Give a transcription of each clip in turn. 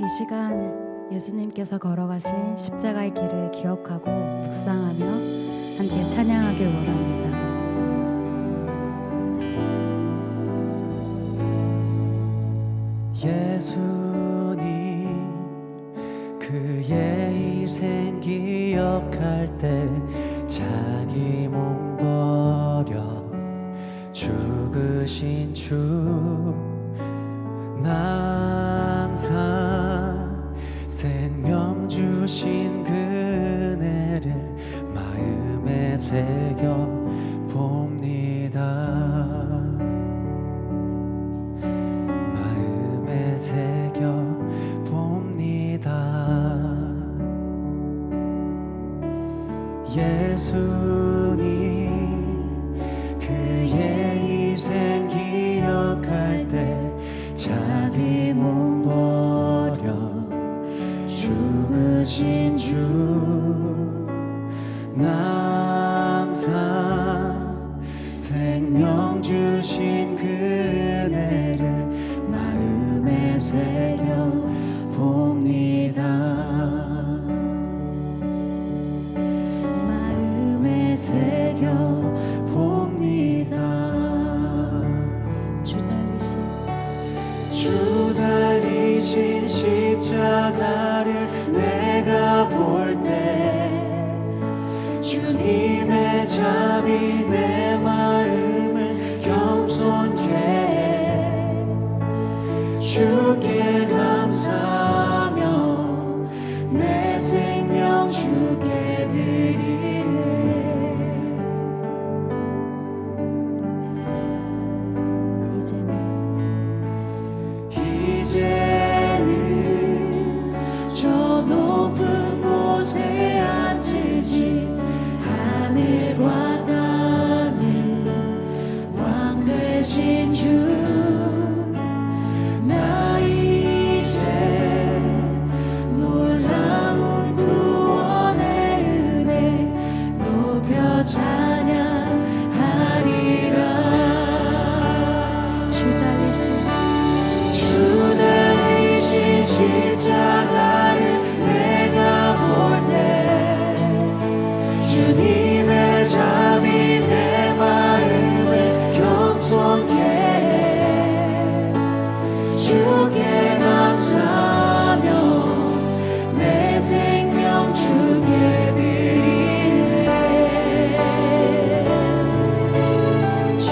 이 시간 예수님께서 걸어가신 십자가의 길을 기억하고 묵상하며 함께 찬양하길 원합니다. 예수님 그의 희생 기억할 때 자기 몸 버려 죽으신 주 항상 생명 주신 그네를 마음에 새겨 봅니다. 마음에 새겨 봅니다. 예수님 그의 희생 기억할 때 자기 몸 버려 죽으신 주 항상 생명 주신 그네를 마음에 새겨 봅니다. 마음에 새겨 봅니다. 주 달리신 십자가를 내가 볼 때 주님의 잠이 내 마음을 겸손케 해. 주께 감사하며 내 생명 주께 드리네. 이제는 저 높은 곳에 앉으신 하늘과 땅의 왕 되신 주 나 이제 놀라운 구원의 은혜 높여 찬양하리라. 주 달리신 십자가를 내가 볼 때 주님의 잠이 내 마음을 겸손케 해. 주께 감사하며 내 생명 주께 드리네. 주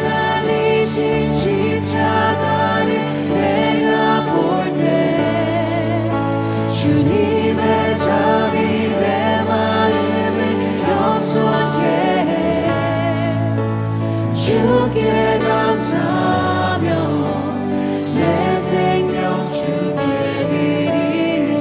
달리신 십자가를 내가 볼 때 주님의 잠이 내 마음을 겸손케 해. 주께 감사하며 내 생명 주께 드리네.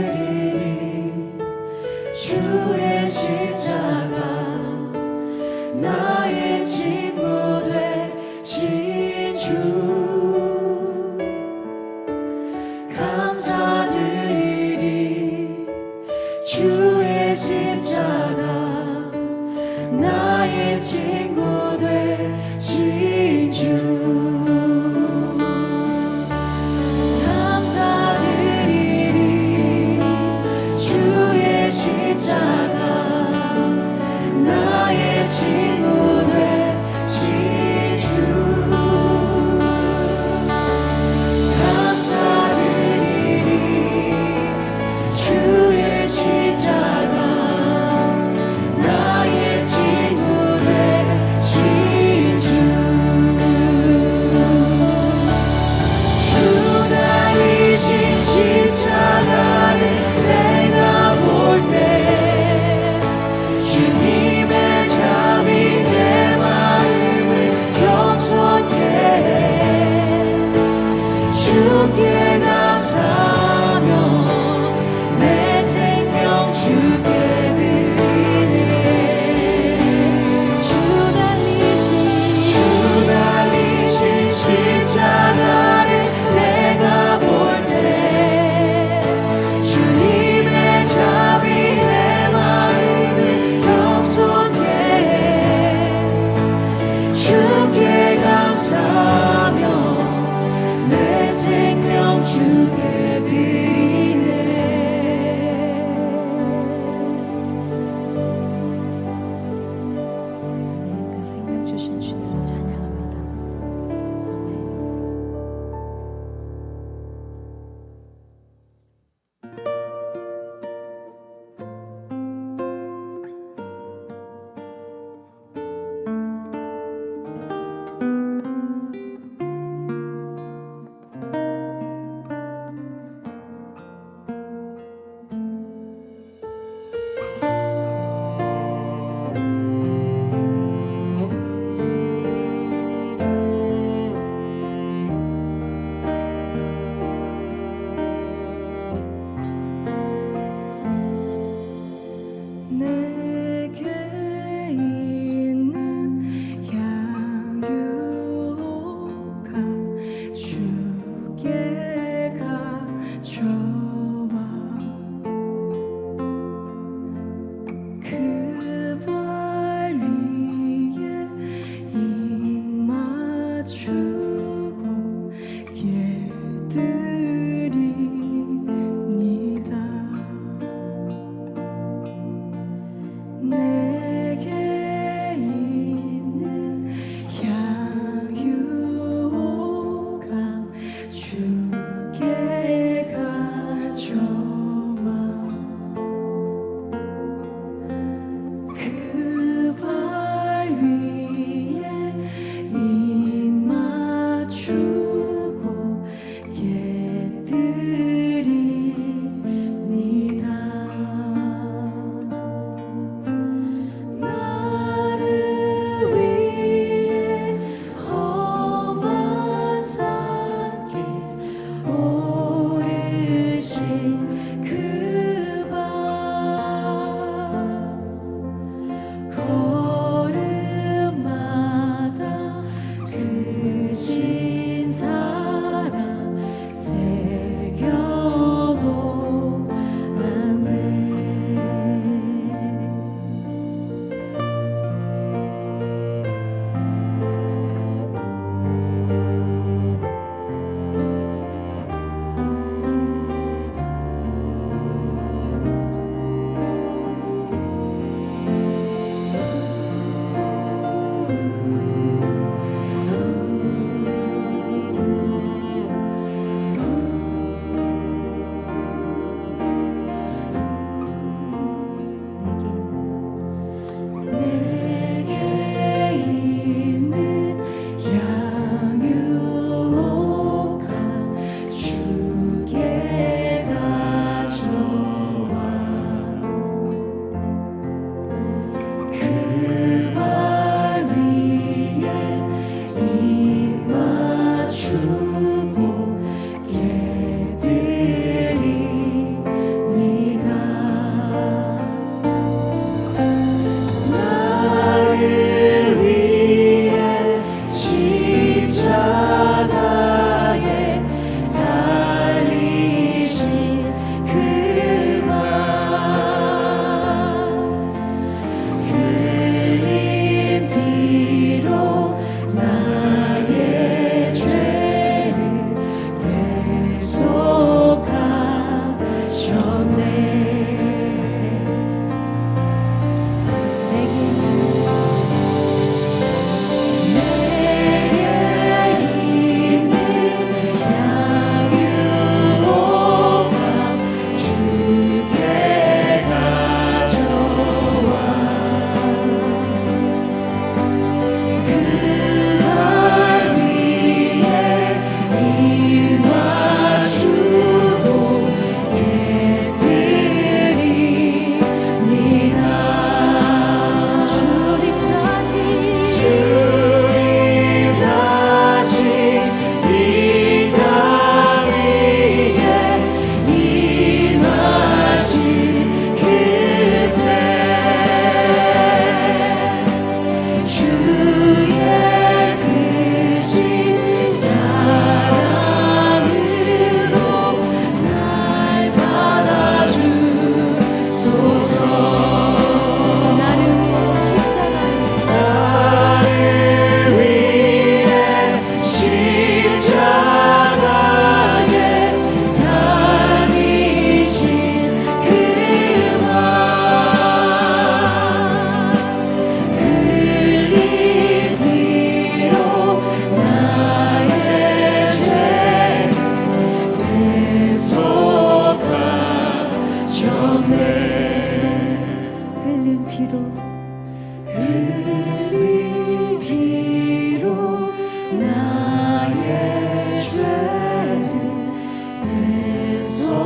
감사드리니 주의 십자가 나의 친구 되신 주 감사드리니 주의 십자가 나의 친구 되신 주 감사드리니 주의 십자가 나의 친구 되신 주 감사드리니 주의 십자가 나의 친구 되신 주. 주 달리신 십자가를 내가 볼 때 주님의 잠이 흘린 피로 나의 죄를 대속하셨네.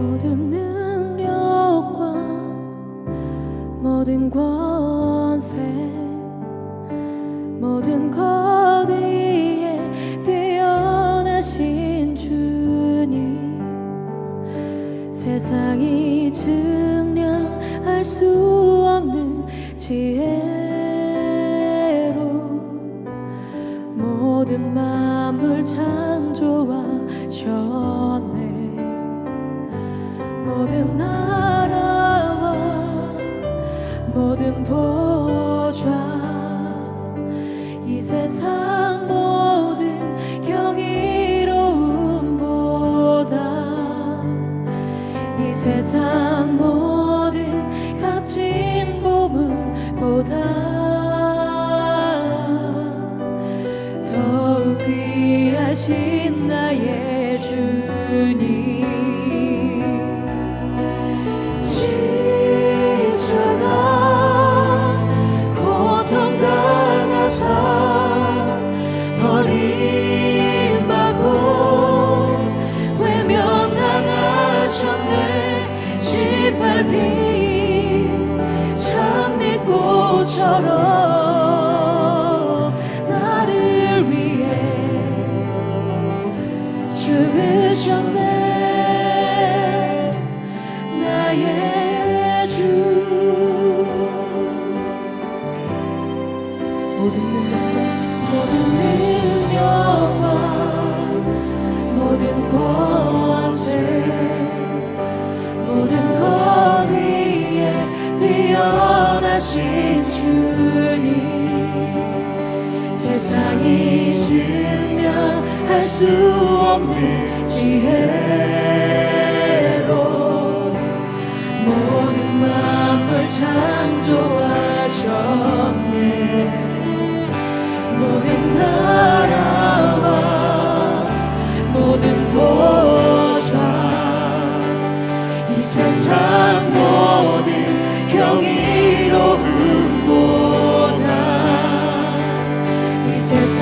모든 능력과 모든 권세 모든 것 위에 뛰어나신 주님, 세상이 증량할 수 없는 지혜로 모든 만물 창조하셨네. 모든 나라와 모든 보좌 이 세상 모든 경이로움보다 이 세상 모든 값진 보물보다 더욱 귀하신 나의 주님, 버림받고 외면당하셨네. 짓밟힌 장미꽃처럼 나를 위해 죽으셨네. 나의 주. 모든 능력과 모든 권세 모든 것 위에 뛰어나신 주님, 세상이 증명할 수 없는 지혜로 모든 만물 창조하셨네. 모든 나라와 모든 보좌 이 세상 모든 경이로움보다 이 세상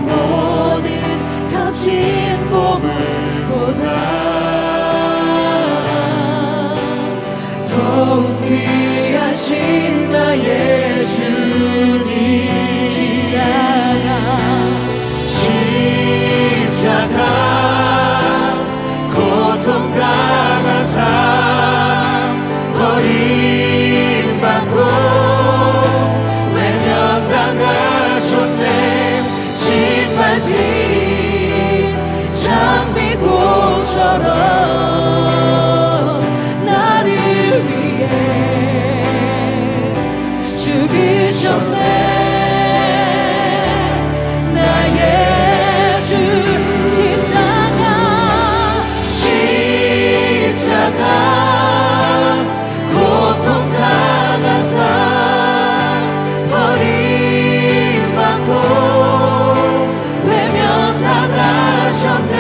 모든 값진 보물보다 더욱 귀하신 나의 주님, 십자가 고통당한 삶 버림받고 외면당하셨네. 짓밟힌 장미꽃처럼 나를 위해 죽으셨네. 고통당한 삶 버림받고 외면당하셨네.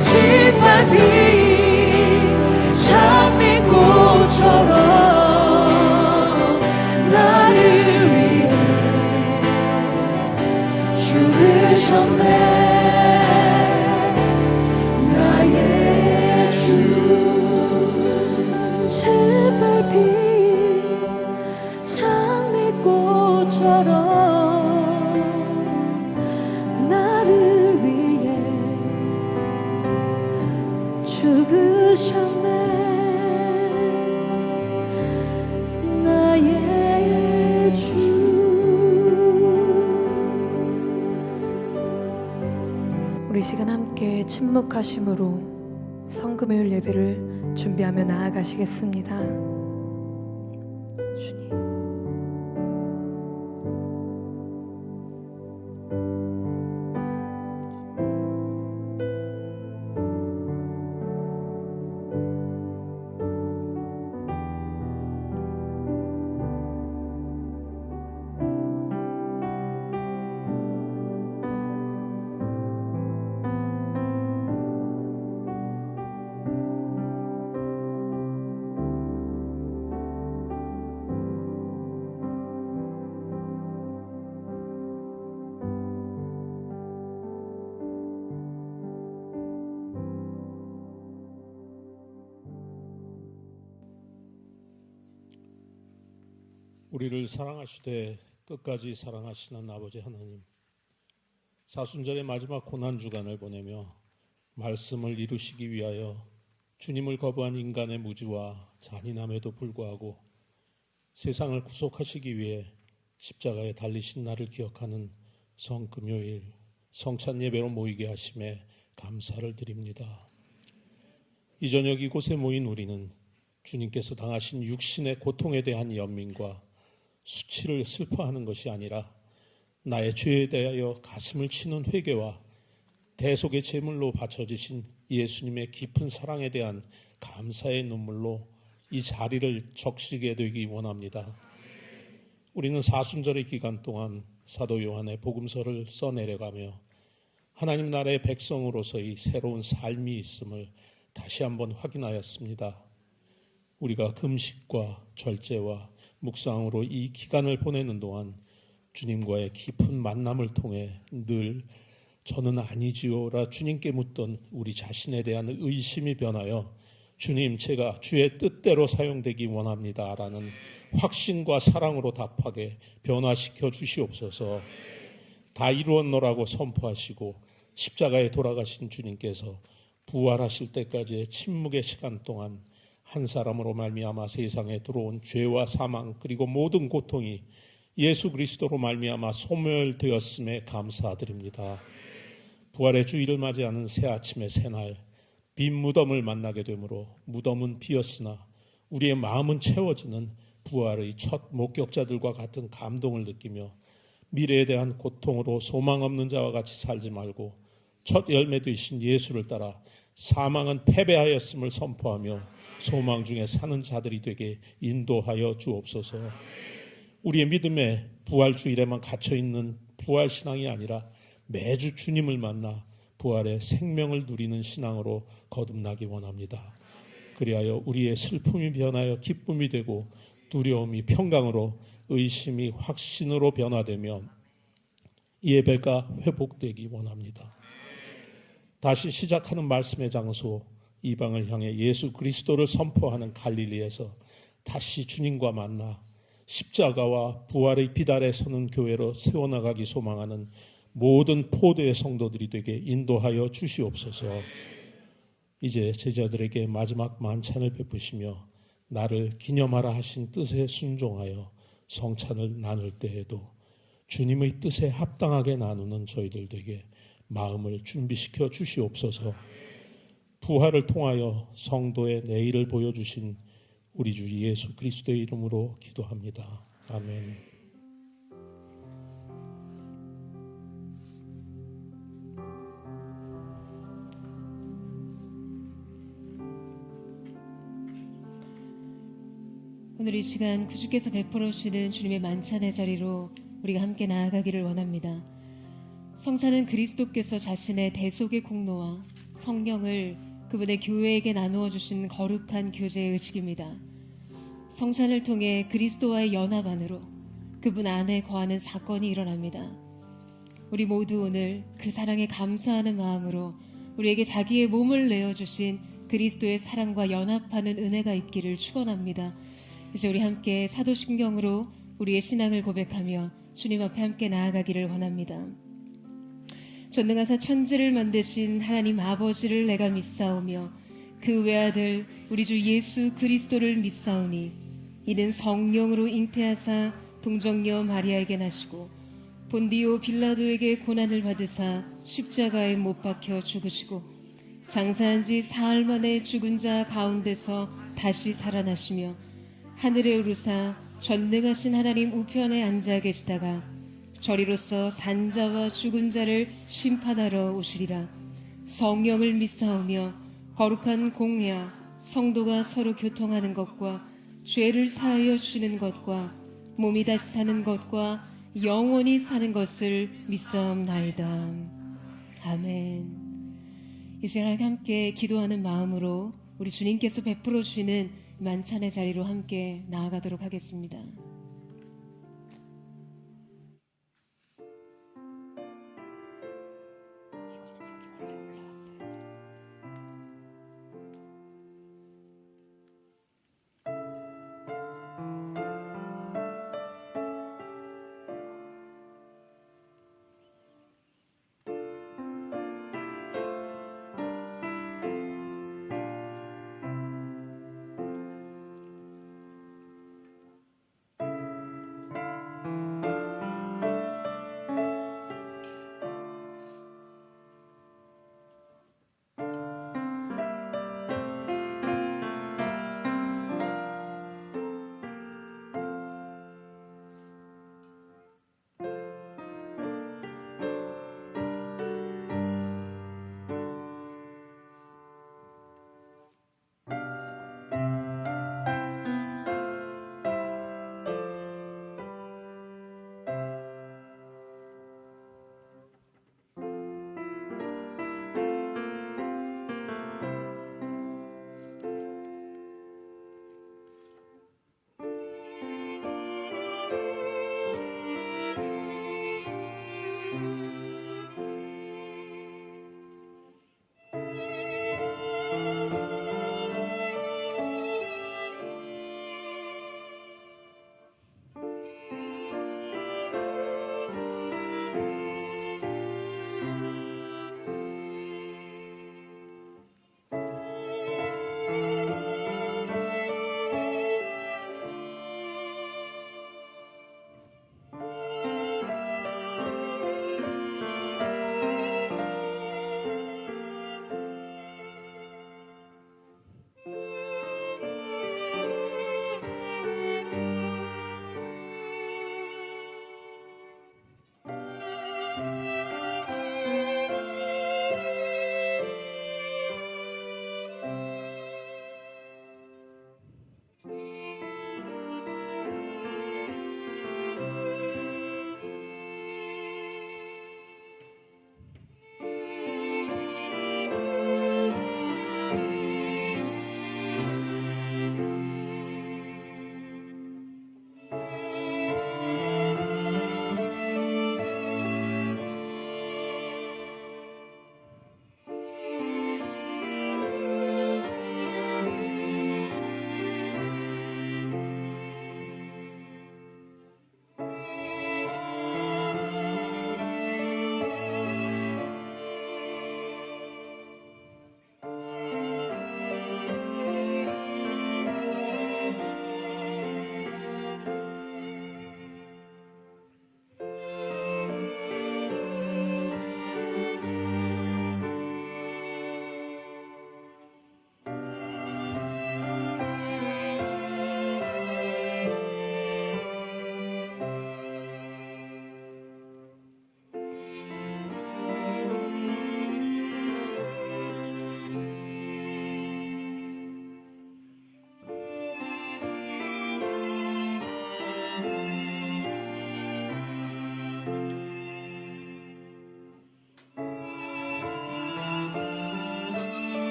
짓밟힌 장미꽃처럼 나를 위해 죽으셨네. 나의 주. 짓밟힌 장미꽃처럼 나를 위해 죽으셨네. 나의 주. 우리 시간 함께 침묵하심으로 성금요일 예배를 준비하며 나아가시겠습니다. 주님. 우리를 사랑하시되 끝까지 사랑하시는 아버지 하나님, 사순절의 마지막 고난주간을 보내며 말씀을 이루시기 위하여 주님을 거부한 인간의 무지와 잔인함에도 불구하고 세상을 구속하시기 위해 십자가에 달리신 날을 기억하는 성금요일 성찬 예배로 모이게 하심에 감사를 드립니다. 이 저녁 이곳에 모인 우리는 주님께서 당하신 육신의 고통에 대한 연민과 수치를 슬퍼하는 것이 아니라 나의 죄에 대하여 가슴을 치는 회개와 대속의 제물로 바쳐지신 예수님의 깊은 사랑에 대한 감사의 눈물로 이 자리를 적시게 되기 원합니다. 우리는 사순절의 기간 동안 사도 요한의 복음서를 써내려가며 하나님 나라의 백성으로서의 새로운 삶이 있음을 다시 한번 확인하였습니다. 우리가 금식과 절제와 묵상으로 이 기간을 보내는 동안 주님과의 깊은 만남을 통해 늘 저는 아니지요라 주님께 묻던 우리 자신에 대한 의심이 변하여 주님, 제가 주의 뜻대로 사용되기 원합니다 라는 확신과 사랑으로 답하게 변화시켜 주시옵소서. 다 이루었노라고 선포하시고 십자가에 돌아가신 주님께서 부활하실 때까지의 침묵의 시간 동안 한 사람으로 말미암아 세상에 들어온 죄와 사망 그리고 모든 고통이 예수 그리스도로 말미암아 소멸되었음에 감사드립니다. 부활의 주일을 맞이하는 새 아침의 새날 빈 무덤을 만나게 되므로 무덤은 비었으나 우리의 마음은 채워지는 부활의 첫 목격자들과 같은 감동을 느끼며 미래에 대한 고통으로 소망 없는 자와 같이 살지 말고 첫 열매 되신 예수를 따라 사망은 패배하였음을 선포하며 소망 중에 사는 자들이 되게 인도하여 주옵소서. 우리의 믿음에 부활주일에만 갇혀있는 부활신앙이 아니라 매주 주님을 만나 부활의 생명을 누리는 신앙으로 거듭나기 원합니다. 그리하여 우리의 슬픔이 변하여 기쁨이 되고 두려움이 평강으로 의심이 확신으로 변화되며 예배가 회복되기 원합니다. 다시 시작하는 말씀의 장소 이방을 향해 예수 그리스도를 선포하는 갈릴리에서 다시 주님과 만나 십자가와 부활의 비달에 서는 교회로 세워나가기 소망하는 모든 포도의 성도들이 되게 인도하여 주시옵소서. 이제 제자들에게 마지막 만찬을 베푸시며 나를 기념하라 하신 뜻에 순종하여 성찬을 나눌 때에도 주님의 뜻에 합당하게 나누는 저희들 되게 마음을 준비시켜 주시옵소서. 부활을 통하여 성도의 내일을 보여주신 우리 주 예수 그리스도의 이름으로 기도합니다. 아멘. 오늘 이 시간 구주께서 베풀어 주시는 주님의 만찬의 자리로 우리가 함께 나아가기를 원합니다. 성찬은 그리스도께서 자신의 대속의 공로와 성령을 그분의 교회에게 나누어 주신 거룩한 교제의 의식입니다. 성찬을 통해 그리스도와의 연합 안으로 그분 안에 거하는 사건이 일어납니다. 우리 모두 오늘 그 사랑에 감사하는 마음으로 우리에게 자기의 몸을 내어주신 그리스도의 사랑과 연합하는 은혜가 있기를 축원합니다. 이제 우리 함께 사도신경으로 우리의 신앙을 고백하며 주님 앞에 함께 나아가기를 원합니다. 전능하사 천지를 만드신 하나님 아버지를 내가 믿사오며 그 외아들 우리 주 예수 그리스도를 믿사오니 이는 성령으로 잉태하사 동정녀 마리아에게 나시고 본디오 빌라도에게 고난을 받으사 십자가에 못 박혀 죽으시고 장사한 지 사흘 만에 죽은 자 가운데서 다시 살아나시며 하늘에 오르사 전능하신 하나님 우편에 앉아 계시다가 저리로서 산자와 죽은 자를 심판하러 오시리라. 성령을 믿사오며 거룩한 공야 성도가 서로 교통하는 것과 죄를 사하여 주시는 것과 몸이 다시 사는 것과 영원히 사는 것을 믿사옵나이다. 아멘. 이 시간 함께 기도하는 마음으로 우리 주님께서 베풀어 주시는 만찬의 자리로 함께 나아가도록 하겠습니다.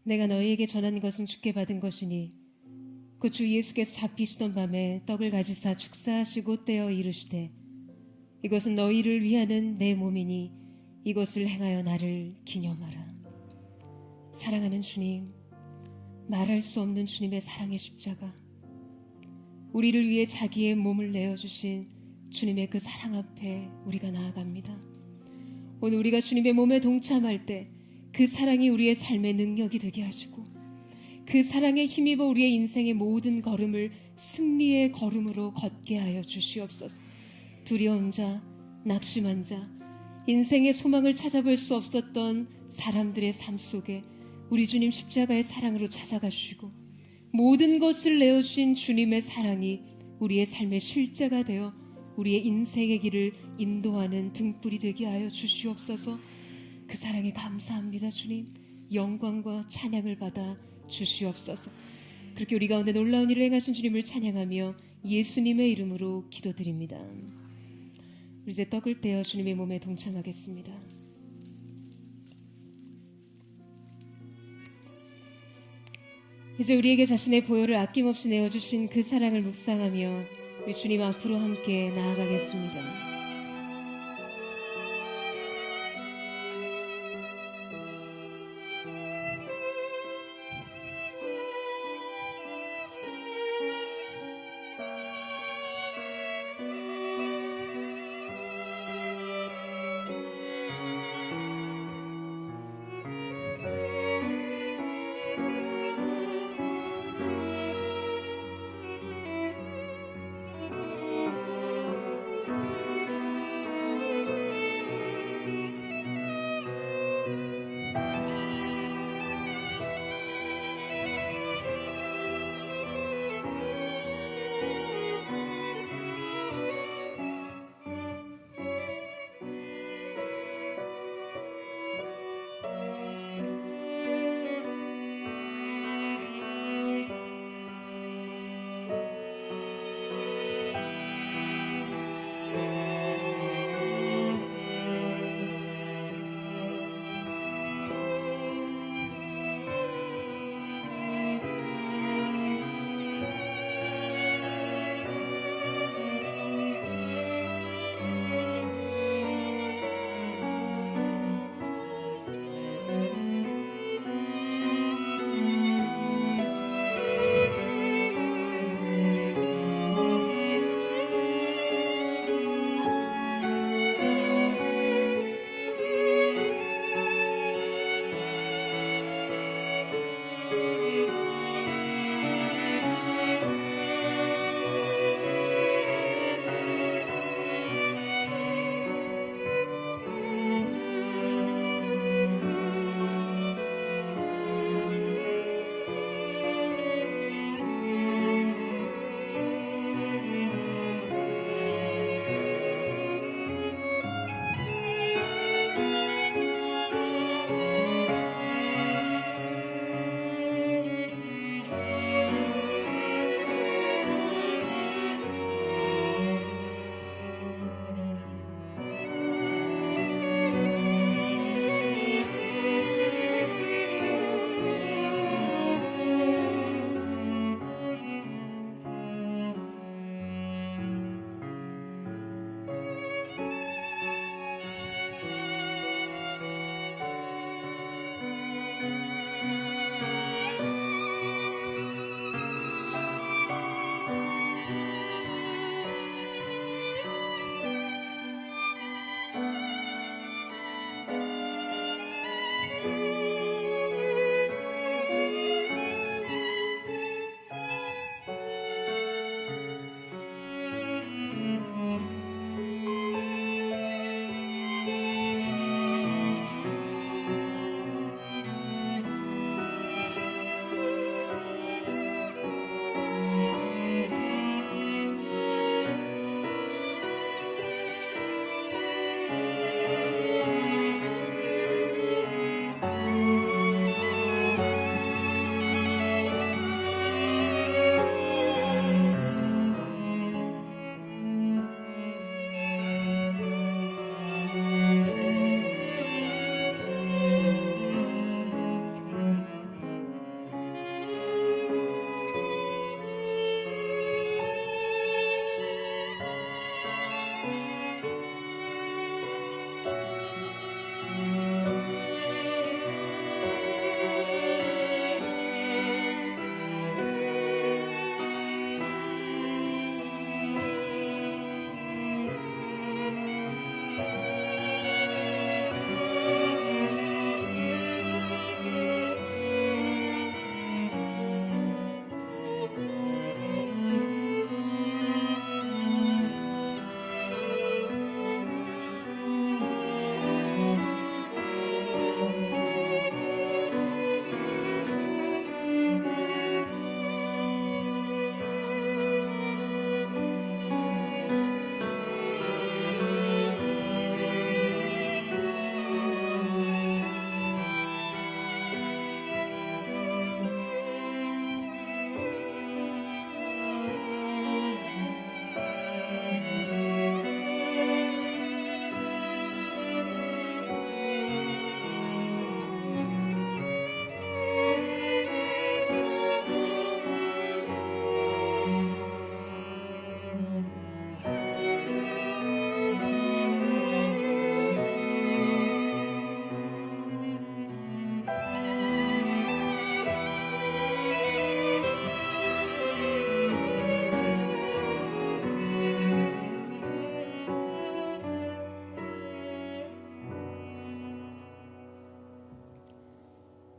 내가 너희에게 전한 것은 주께 받은 것이니 그 주 예수께서 잡히시던 밤에 떡을 가지사 축사하시고 떼어 이르시되 이것은 너희를 위하는 내 몸이니 이것을 행하여 나를 기념하라. 사랑하는 주님, 말할 수 없는 주님의 사랑의 십자가, 우리를 위해 자기의 몸을 내어주신 주님의 그 사랑 앞에 우리가 나아갑니다. 오늘 우리가 주님의 몸에 동참할 때 그 사랑이 우리의 삶의 능력이 되게 하시고 그 사랑에 힘입어 우리의 인생의 모든 걸음을 승리의 걸음으로 걷게 하여 주시옵소서. 두려운 자, 낙심한 자, 인생의 소망을 찾아볼 수 없었던 사람들의 삶 속에 우리 주님 십자가의 사랑으로 찾아가시고 모든 것을 내어주신 주님의 사랑이 우리의 삶의 실제가 되어 우리의 인생의 길을 인도하는 등불이 되게 하여 주시옵소서. 그 사랑에 감사합니다. 주님, 영광과 찬양을 받아 주시옵소서. 그렇게 우리 가운데 놀라운 일을 행하신 주님을 찬양하며 예수님의 이름으로 기도드립니다. 우리 이제 떡을 떼어 주님의 몸에 동참하겠습니다. 이제 우리에게 자신의 보혈을 아낌없이 내어주신 그 사랑을 묵상하며 우리 주님 앞으로 함께 나아가겠습니다.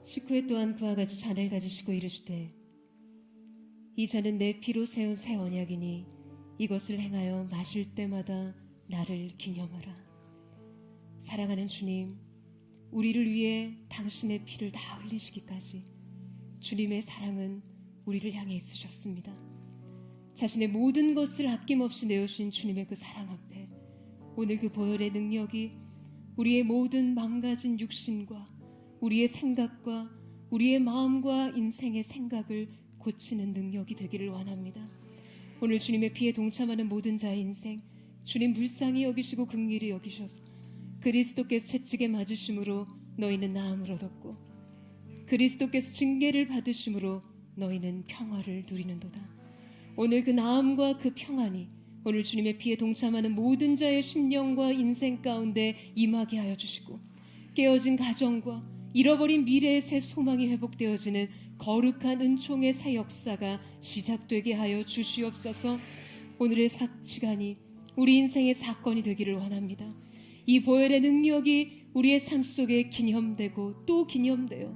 식후에 또한 그와 같이 잔을 가지시고 이르시되 이 잔은 내 피로 세운 새 언약이니 이것을 행하여 마실 때마다 나를 기념하라. 사랑하는 주님, 우리를 위해 당신의 피를 다 흘리시기까지 주님의 사랑은 우리를 향해 있으셨습니다. 자신의 모든 것을 아낌없이 내어주신 주님의 그 사랑 앞에 오늘 그 보혈의 능력이 우리의 모든 망가진 육신과 우리의 생각과 우리의 마음과 인생의 생각을 고치는 능력이 되기를 원합니다. 오늘 주님의 피에 동참하는 모든 자의 인생 주님 불쌍히 여기시고 긍휼히 여기셔서 그리스도께서 채찍에 맞으심으로 너희는 나음을 얻었고 그리스도께서 징계를 받으심으로 너희는 평화를 누리는도다. 오늘 그 나음과 그 평안이 오늘 주님의 피에 동참하는 모든 자의 심령과 인생 가운데 임하게 하여 주시고 깨어진 가정과 잃어버린 미래의 새 소망이 회복되어지는 거룩한 은총의 새 역사가 시작되게 하여 주시옵소서. 오늘의 시간이 우리 인생의 사건이 되기를 원합니다. 이 보혈의 능력이 우리의 삶 속에 기념되고 또 기념되어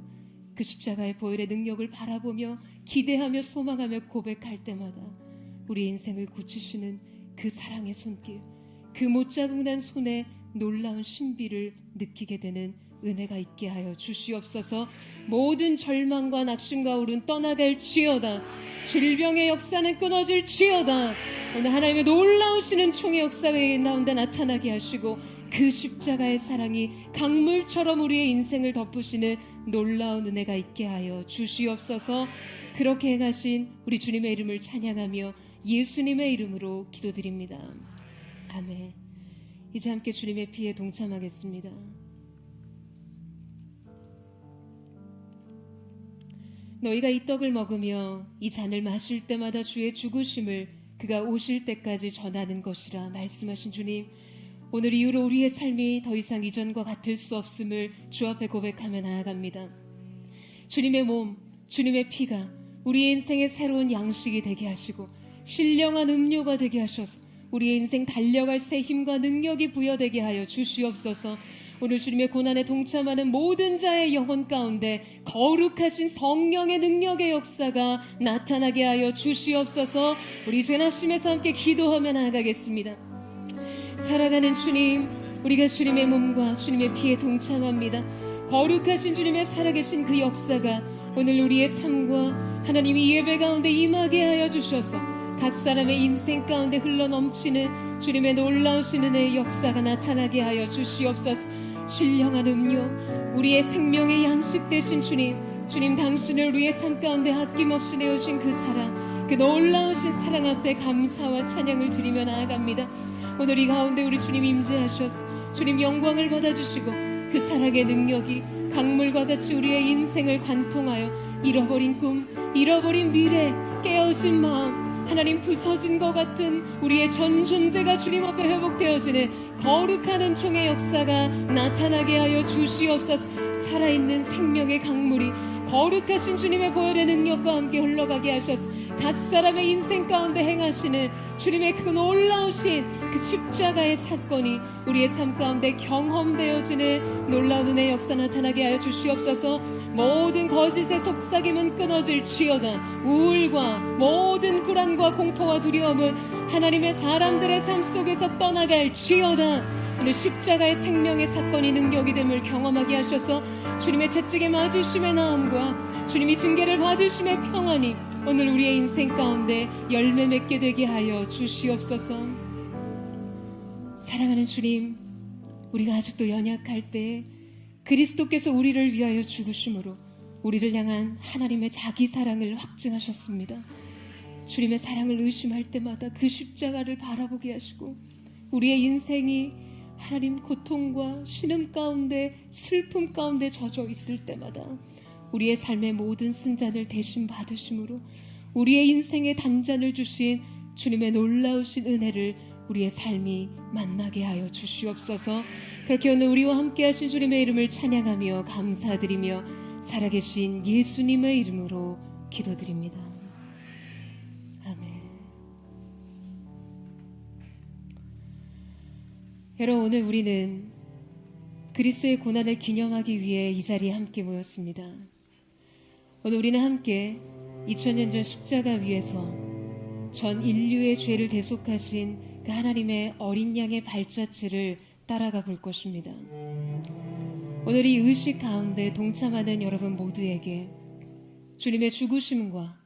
그 십자가의 보혈의 능력을 바라보며 기대하며 소망하며 고백할 때마다 우리 인생을 고치시는 그 사랑의 손길, 그 못자국난 손에 놀라운 신비를 느끼게 되는 은혜가 있게 하여 주시옵소서. 모든 절망과 낙심과 울은 떠나갈지어다. 질병의 역사는 끊어질지어다. 오늘 하나님의 놀라우시는 총의 역사가 나온다 나타나게 하시고 그 십자가의 사랑이 강물처럼 우리의 인생을 덮으시는 놀라운 은혜가 있게 하여 주시옵소서. 그렇게 행하신 우리 주님의 이름을 찬양하며 예수님의 이름으로 기도드립니다. 아멘. 이제 함께 주님의 피에 동참하겠습니다. 너희가 이 떡을 먹으며 이 잔을 마실 때마다 주의 죽으심을 그가 오실 때까지 전하는 것이라 말씀하신 주님, 오늘 이후로 우리의 삶이 더 이상 이전과 같을 수 없음을 주 앞에 고백하며 나아갑니다. 주님의 몸, 주님의 피가 우리의 인생의 새로운 양식이 되게 하시고 신령한 음료가 되게 하셔서 우리의 인생 달려갈 새 힘과 능력이 부여되게 하여 주시옵소서. 오늘 주님의 고난에 동참하는 모든 자의 영혼 가운데 거룩하신 성령의 능력의 역사가 나타나게 하여 주시옵소서. 우리 죄납심에서 함께 기도하며 나아가겠습니다. 살아가는 주님, 우리가 주님의 몸과 주님의 피에 동참합니다. 거룩하신 주님의 살아계신 그 역사가 오늘 우리의 삶과 하나님이 예배 가운데 임하게 하여 주셔서 각 사람의 인생 가운데 흘러넘치는 주님의 놀라우신 은혜의 역사가 나타나게 하여 주시옵소서. 신령한 음료, 우리의 생명의 양식 되신 주님, 주님 당신을 우리의 삶 가운데 아낌없이 내어주신 그 사랑, 그 놀라우신 사랑 앞에 감사와 찬양을 드리며 나아갑니다. 오늘 이 가운데 우리 주님 임재하셔서 주님 영광을 받아주시고 그 사랑의 능력이 강물과 같이 우리의 인생을 관통하여 잃어버린 꿈, 잃어버린 미래, 깨어진 마음, 하나님 부서진 것 같은 우리의 전 존재가 주님 앞에 회복되어지는 거룩한 은총의 역사가 나타나게 하여 주시옵소서. 살아있는 생명의 강물이 거룩하신 주님의 보혈의 능력과 함께 흘러가게 하셔서 각 사람의 인생 가운데 행하시는 주님의 그 놀라우신 그 십자가의 사건이 우리의 삶 가운데 경험되어지는 놀라운 은혜의 역사 나타나게 하여 주시옵소서. 모든 거짓의 속삭임은 끊어질지어다. 우울과 모든 불안과 공포와 두려움은 하나님의 사람들의 삶 속에서 떠나갈지어다. 오늘 십자가의 생명의 사건이 능력이 됨을 경험하게 하셔서 주님의 채찍에 맞으심의 나음과 주님이 징계를 받으심의 평안이 오늘 우리의 인생 가운데 열매 맺게 되게 하여 주시옵소서. 사랑하는 주님, 우리가 아직도 연약할 때 그리스도께서 우리를 위하여 죽으심으로 우리를 향한 하나님의 자기 사랑을 확증하셨습니다. 주님의 사랑을 의심할 때마다 그 십자가를 바라보게 하시고 우리의 인생이 하나님 고통과 신음 가운데 슬픔 가운데 젖어 있을 때마다 우리의 삶의 모든 승잔을 대신 받으심으로 우리의 인생의 단잔을 주신 주님의 놀라우신 은혜를 우리의 삶이 만나게 하여 주시옵소서. 그렇게 오늘 우리와 함께 하신 주님의 이름을 찬양하며 감사드리며 살아계신 예수님의 이름으로 기도드립니다. 아멘. 여러분, 오늘 우리는 그리스도의 고난을 기념하기 위해 이 자리에 함께 모였습니다. 오늘 우리는 함께 2000년 전 십자가 위에서 전 인류의 죄를 대속하신 그 하나님의 어린 양의 발자취를 따라가 볼 것입니다. 오늘 이 의식 가운데 동참하는 여러분 모두에게 주님의 죽으심과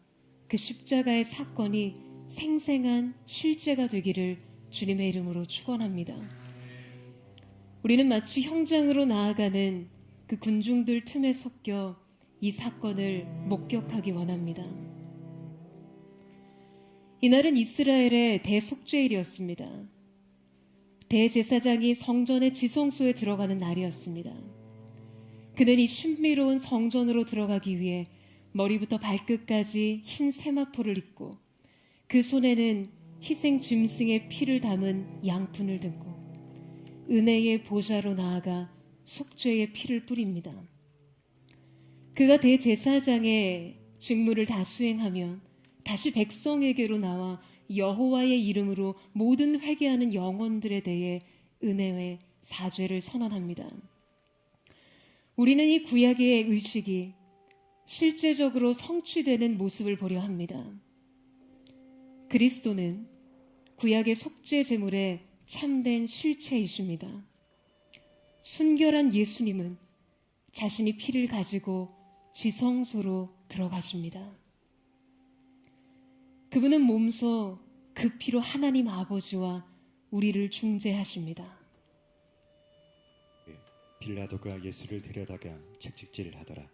그 십자가의 사건이 생생한 실제가 되기를 주님의 이름으로 축원합니다. 우리는 마치 형장으로 나아가는 그 군중들 틈에 섞여 이 사건을 목격하기 원합니다. 이날은 이스라엘의 대속죄일이었습니다. 대제사장이 성전의 지성소에 들어가는 날이었습니다. 그는 이 신비로운 성전으로 들어가기 위해 머리부터 발끝까지 흰 세마포를 입고 그 손에는 희생 짐승의 피를 담은 양푼을 들고 은혜의 보좌로 나아가 속죄의 피를 뿌립니다. 그가 대제사장의 직무를 다 수행하면 다시 백성에게로 나와 여호와의 이름으로 모든 회개하는 영혼들에 대해 은혜의 사죄를 선언합니다. 우리는 이 구약의 의식이 실제적으로 성취되는 모습을 보려 합니다. 그리스도는 구약의 속죄 제물의 참된 실체이십니다. 순결한 예수님은 자신이 피를 가지고 지성소로 들어가십니다. 그분은 몸소 그 피로 하나님 아버지와 우리를 중재하십니다. 빌라도가 예수를 데려다가 채찍질을 하더라.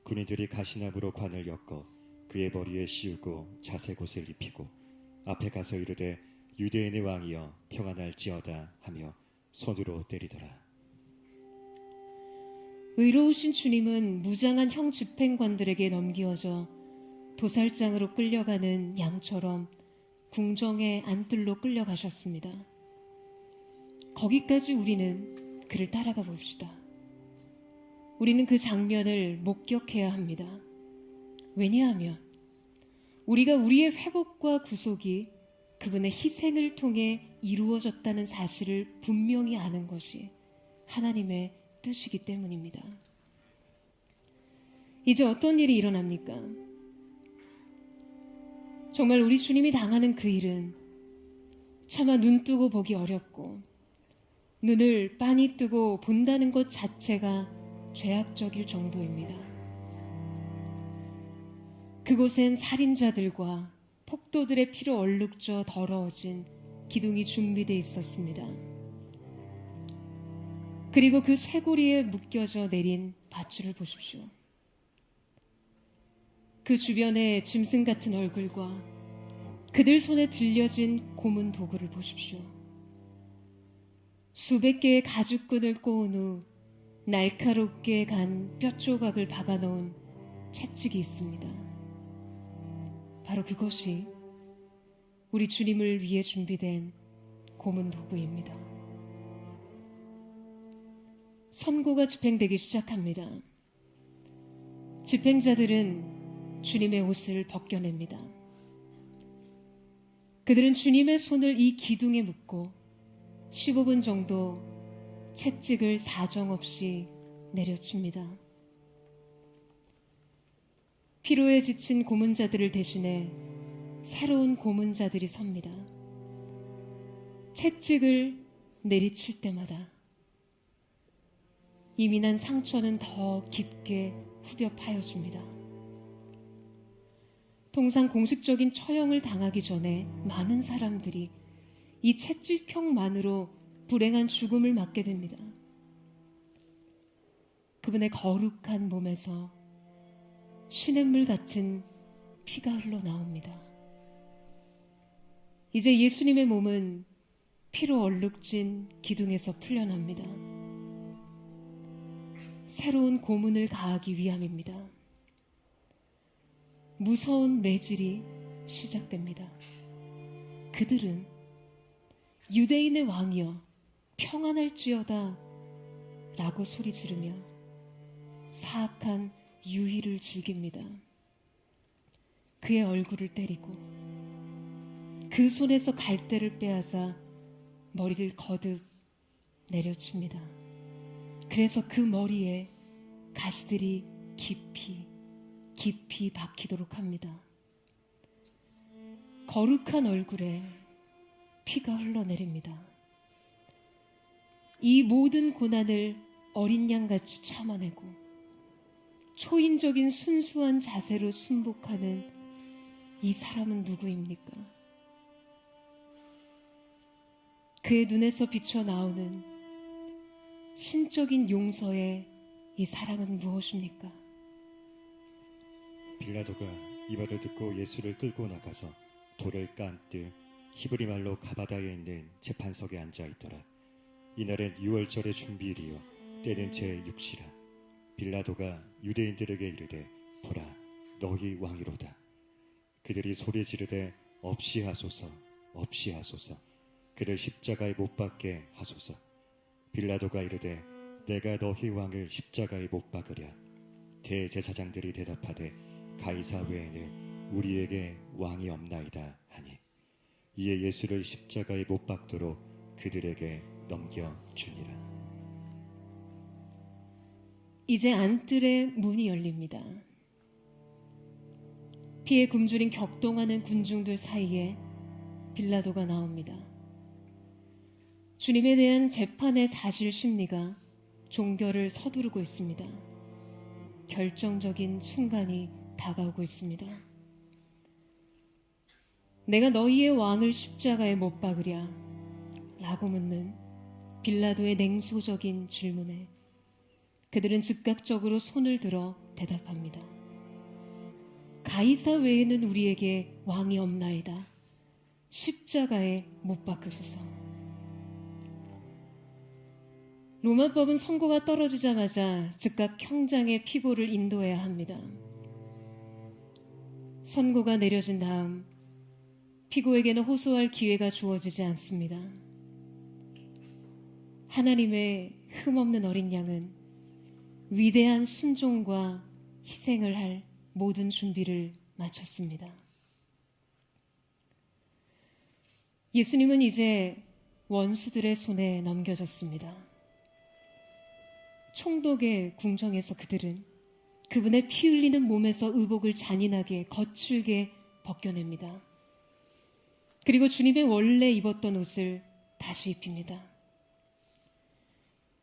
군인들이 가시나무로 관을 엮어 그의 머리에 씌우고 자색옷을 입히고 앞에 가서 이르되 유대인의 왕이여 평안할지어다 하며 손으로 때리더라. 의로우신 주님은 무장한 형 집행관들에게 넘기어져 도살장으로 끌려가는 양처럼 궁정의 안뜰로 끌려가셨습니다. 거기까지 우리는 그를 따라가 봅시다. 우리는 그 장면을 목격해야 합니다. 왜냐하면 우리가 우리의 회복과 구속이 그분의 희생을 통해 이루어졌다는 사실을 분명히 아는 것이 하나님의 뜻이기 때문입니다. 이제 어떤 일이 일어납니까? 정말 우리 주님이 당하는 그 일은 차마 눈 뜨고 보기 어렵고 눈을 빤히 뜨고 본다는 것 자체가 죄악적일 정도입니다. 그곳엔 살인자들과 폭도들의 피로 얼룩져 더러워진 기둥이 준비되어 있었습니다. 그리고 그 쇠고리에 묶여져 내린 밧줄을 보십시오. 그 주변에 짐승 같은 얼굴과 그들 손에 들려진 고문 도구를 보십시오. 수백 개의 가죽끈을 꼬은 후 날카롭게 간 뼈조각을 박아놓은 채찍이 있습니다. 바로 그것이 우리 주님을 위해 준비된 고문 도구입니다. 선고가 집행되기 시작합니다. 집행자들은 주님의 옷을 벗겨냅니다. 그들은 주님의 손을 이 기둥에 묶고 15분 정도 채찍을 사정없이 내려칩니다. 피로에 지친 고문자들을 대신해 새로운 고문자들이 섭니다. 채찍을 내리칠 때마다 이미 난 상처는 더 깊게 후벼 파여집니다. 통상 공식적인 처형을 당하기 전에 많은 사람들이 이 채찍형만으로 불행한 죽음을 맞게 됩니다. 그분의 거룩한 몸에서 시냇물 같은 피가 흘러나옵니다. 이제 예수님의 몸은 피로 얼룩진 기둥에서 풀려납니다. 새로운 고문을 가하기 위함입니다. 무서운 매질이 시작됩니다. 그들은 유대인의 왕이여 평안할지어다 라고 소리 지르며 사악한 유희를 즐깁니다. 그의 얼굴을 때리고 그 손에서 갈대를 빼앗아 머리를 거듭 내려칩니다. 그래서 그 머리에 가시들이 깊이 깊이 박히도록 합니다. 거룩한 얼굴에 피가 흘러내립니다. 이 모든 고난을 어린 양같이 참아내고 초인적인 순수한 자세로 순복하는 이 사람은 누구입니까? 그의 눈에서 비쳐나오는 신적인 용서의 이 사랑은 무엇입니까? 빌라도가 이 말을 듣고 예수를 끌고 나가서 돌을 깐듯 히브리 말로 가바다에 있는 재판석에 앉아 있더라. 이날은 6월절의 준비일이요 때는 제6시라. 빌라도가 유대인들에게 이르되 보라 너희 왕이로다. 그들이 소리 지르되 없이 하소서 없이 하소서 그를 십자가에 못 박게 하소서. 빌라도가 이르되 내가 너희 왕을 십자가에 못 박으랴. 대제사장들이 대답하되 가이사 외에는 우리에게 왕이 없나이다 하니 이에 예수를 십자가에 못 박도록 그들에게 넘겨주니라. 이제 안뜰의 문이 열립니다. 피에 굶주린 격동하는 군중들 사이에 빌라도가 나옵니다. 주님에 대한 재판의 사실 심리가 종결을 서두르고 있습니다. 결정적인 순간이 다가오고 있습니다. 내가 너희의 왕을 십자가에 못 박으랴 라고 묻는 빌라도의 냉소적인 질문에 그들은 즉각적으로 손을 들어 대답합니다. 가이사 외에는 우리에게 왕이 없나이다. 십자가에 못 박으소서. 로마법은 선고가 떨어지자마자 즉각 형장의 피고를 인도해야 합니다. 선고가 내려진 다음 피고에게는 호소할 기회가 주어지지 않습니다. 하나님의 흠없는 어린 양은 위대한 순종과 희생을 할 모든 준비를 마쳤습니다. 예수님은 이제 원수들의 손에 넘겨졌습니다. 총독의 궁정에서 그들은 그분의 피 흘리는 몸에서 의복을 잔인하게 거칠게 벗겨냅니다. 그리고 주님의 원래 입었던 옷을 다시 입힙니다.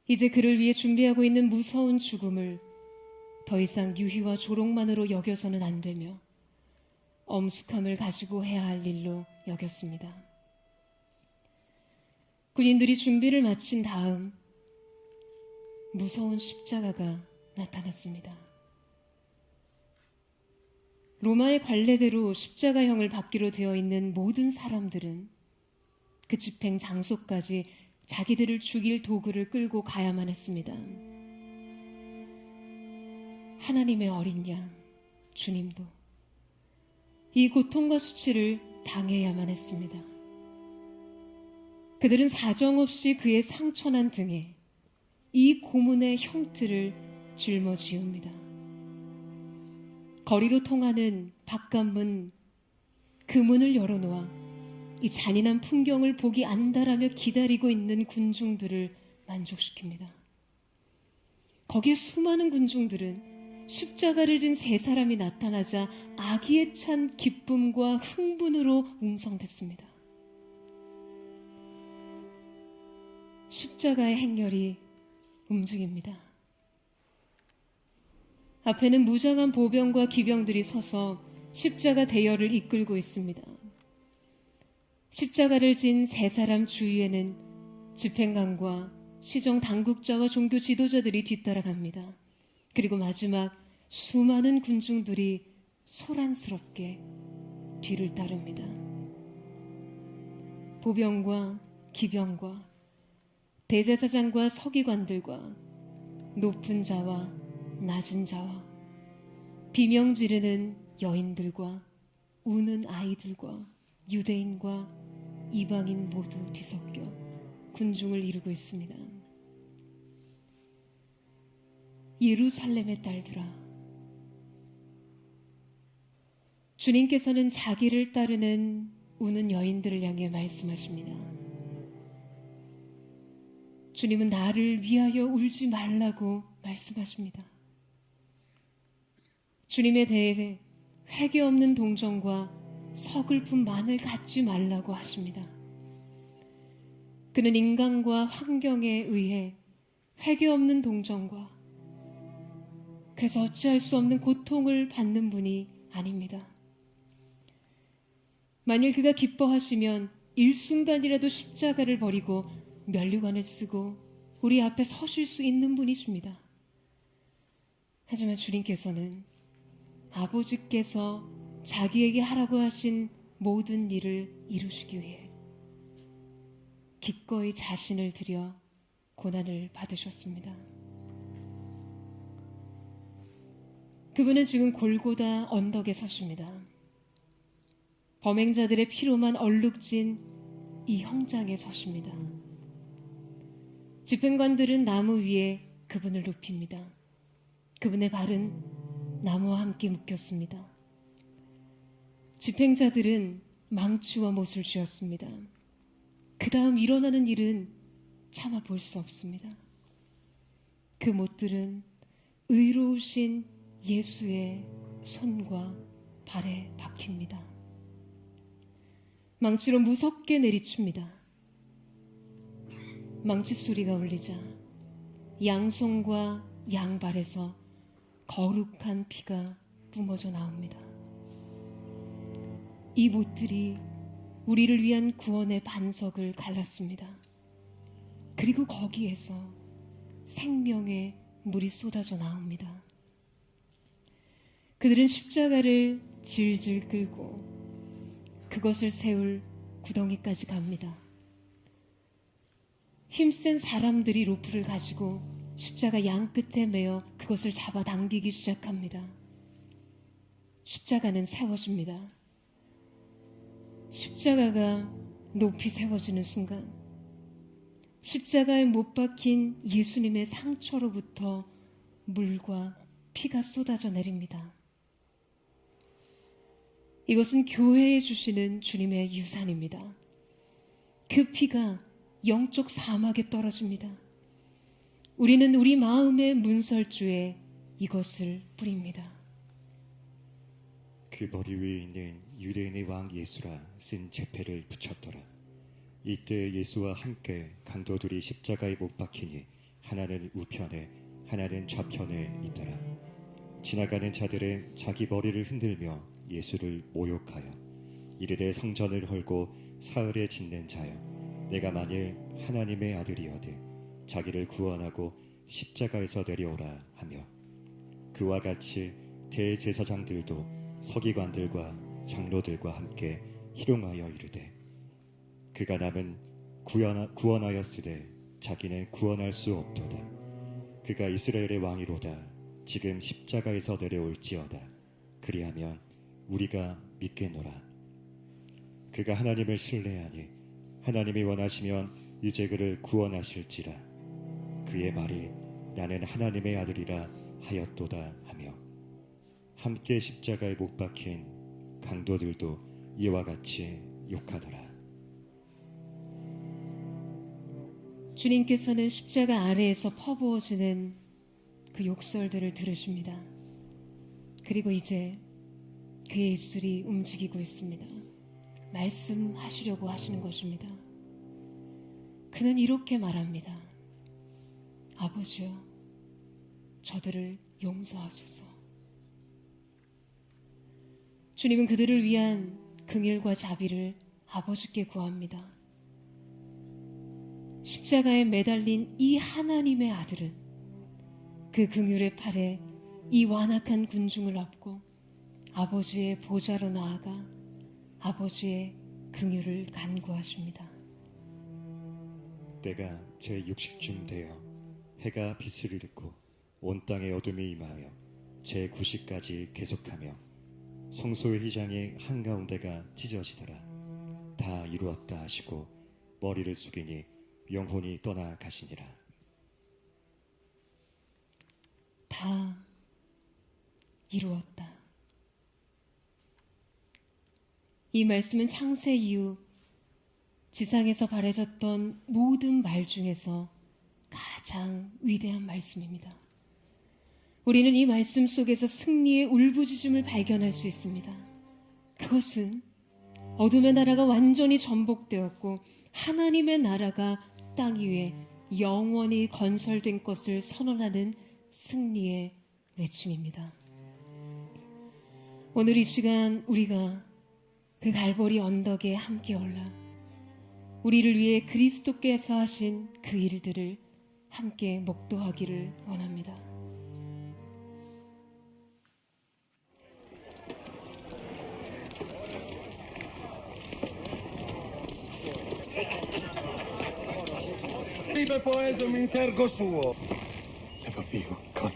이제 그를 위해 준비하고 있는 무서운 죽음을 더 이상 유희와 조롱만으로 여겨서는 안 되며 엄숙함을 가지고 해야 할 일로 여겼습니다. 군인들이 준비를 마친 다음 무서운 십자가가 나타났습니다. 로마의 관례대로 십자가형을 받기로 되어 있는 모든 사람들은 그 집행 장소까지 자기들을 죽일 도구를 끌고 가야만 했습니다. 하나님의 어린 양, 주님도 이 고통과 수치를 당해야만 했습니다. 그들은 사정없이 그의 상처난 등에 이 고문의 형틀을 짊어지웁니다. 거리로 통하는 바깥문 그 문을 열어놓아 이 잔인한 풍경을 보기 안달하며 기다리고 있는 군중들을 만족시킵니다. 거기에 수많은 군중들은 십자가를 진 세 사람이 나타나자 아기에 찬 기쁨과 흥분으로 웅성댔습니다. 십자가의 행렬이 움직입니다. 앞에는 무장한 보병과 기병들이 서서 십자가 대열을 이끌고 있습니다. 십자가를 진 세 사람 주위에는 집행관과 시정 당국자와 종교 지도자들이 뒤따라갑니다. 그리고 마지막 수많은 군중들이 소란스럽게 뒤를 따릅니다. 보병과 기병과 대제사장과 서기관들과 높은 자와 낮은 자와 비명 지르는 여인들과 우는 아이들과 유대인과 이방인 모두 뒤섞여 군중을 이루고 있습니다. 예루살렘의 딸들아, 주님께서는 자기를 따르는 우는 여인들을 향해 말씀하십니다. 주님은 나를 위하여 울지 말라고 말씀하십니다. 주님에 대해 회개 없는 동정과 서글픔만을 갖지 말라고 하십니다. 그는 인간과 환경에 의해 회개 없는 동정과 그래서 어찌할 수 없는 고통을 받는 분이 아닙니다. 만일 그가 기뻐하시면 일순간이라도 십자가를 버리고 면류관을 쓰고 우리 앞에 서실 수 있는 분이십니다. 하지만 주님께서는 아버지께서 자기에게 하라고 하신 모든 일을 이루시기 위해 기꺼이 자신을 들여 고난을 받으셨습니다. 그분은 지금 골고다 언덕에 서십니다. 범행자들의 피로만 얼룩진 이 형장에 서십니다. 집행관들은 나무 위에 그분을 눕힙니다. 그분의 발은 나무와 함께 묶였습니다. 집행자들은 망치와 못을 쥐었습니다. 그 다음 일어나는 일은 차마 볼 수 없습니다. 그 못들은 의로우신 예수의 손과 발에 박힙니다. 망치로 무섭게 내리칩니다. 망치 소리가 울리자 양손과 양발에서 거룩한 피가 뿜어져 나옵니다. 이 못들이 우리를 위한 구원의 반석을 갈랐습니다. 그리고 거기에서 생명의 물이 쏟아져 나옵니다. 그들은 십자가를 질질 끌고 그것을 세울 구덩이까지 갑니다. 힘센 사람들이 로프를 가지고 십자가 양끝에 매어 그것을 잡아당기기 시작합니다. 십자가는 세워집니다. 십자가가 높이 세워지는 순간 십자가에 못 박힌 예수님의 상처로부터 물과 피가 쏟아져 내립니다. 이것은 교회에 주시는 주님의 유산입니다. 그 피가 영적 사막에 떨어집니다. 우리는 우리 마음의 문설주에 이것을 뿌립니다. 그 머리 위에 있는 유대인의 왕 예수라 쓴 제패를 붙였더라. 이때 예수와 함께 강도들이 십자가에 못 박히니 하나는 우편에 하나는 좌편에 있더라. 지나가는 자들은 자기 머리를 흔들며 예수를 모욕하여 이르되 성전을 헐고 사흘에 짓는 자여, 내가 만일 하나님의 아들이어되 자기를 구원하고 십자가에서 내려오라 하며, 그와 같이 대제사장들도 서기관들과 장로들과 함께 희롱하여 이르되, 그가 남은 구원하였으되 자기는 구원할 수 없도다. 그가 이스라엘의 왕이로다. 지금 십자가에서 내려올지어다. 그리하면 우리가 믿겠노라. 그가 하나님을 신뢰하니 하나님이 원하시면 이제 그를 구원하실지라. 그의 말이 나는 하나님의 아들이라 하였도다 하며, 함께 십자가에 못 박힌 강도들도 이와 같이 욕하더라. 주님께서는 십자가 아래에서 퍼부어지는 그 욕설들을 들으십니다. 그리고 이제 그의 입술이 움직이고 있습니다. 말씀하시려고 하시는 것입니다. 그는 이렇게 말합니다. 아버지여, 저들을 용서하소서. 주님은 그들을 위한 긍휼과 자비를 아버지께 구합니다. 십자가에 매달린 이 하나님의 아들은 그 긍휼의 팔에 이 완악한 군중을 업고 아버지의 보좌로 나아가 아버지의 긍휼을 간구하십니다. 때가 제 60쯤 되어 해가 빛을 잃고 온 땅의 어둠이 임하여 제 90까지 계속하며 성소의 휘장이 한가운데가 찢어지더라. 다 이루었다 하시고 머리를 숙이니 영혼이 떠나가시니라. 다 이루었다. 이 말씀은 창세 이후 지상에서 바라졌던 모든 말 중에서 가장 위대한 말씀입니다. 우리는 이 말씀 속에서 승리의 울부짖음을 발견할 수 있습니다. 그것은 어둠의 나라가 완전히 전복되었고 하나님의 나라가 땅 위에 영원히 건설된 것을 선언하는 승리의 외침입니다. 오늘 이 시간 우리가 그 갈보리 언덕에 함께 올라 우리를 위해 그리스도께서 하신 그 일들을 함께 목도하기를 원합니다. Per può essere un intergo suo. Leva figo, con.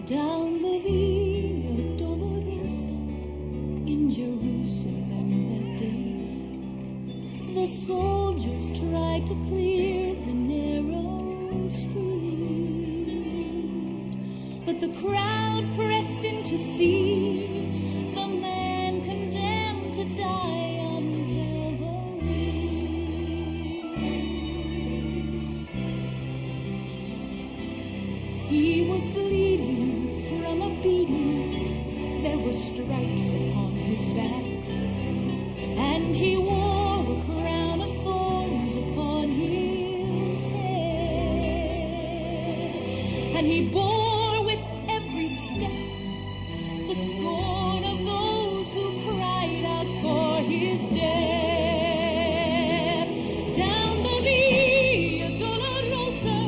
Down the Via Dolorosa in Jerusalem that day, the soldiers tried to clear the narrow street, but the crowd pressed in to see the man condemned to die on Calvary. He was bleeding from a beating, there were stripes upon his back, and he wore a crown of thorns upon his head, and he bore with every step the scorn of those who cried out for his death. Down the Via Dolorosa,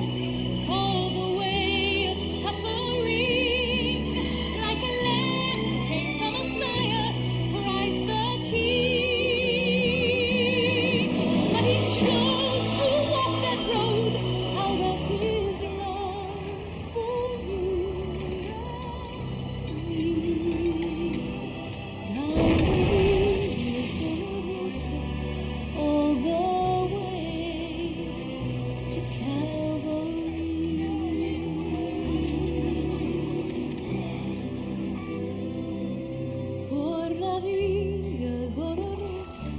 called the way of suffering, like a lamb came the Messiah, Christ the King. But he chose to walk that road out of his love for you and me. Down the Via Dolorosa, all the way to Calvary. Por la Via Dolorosa,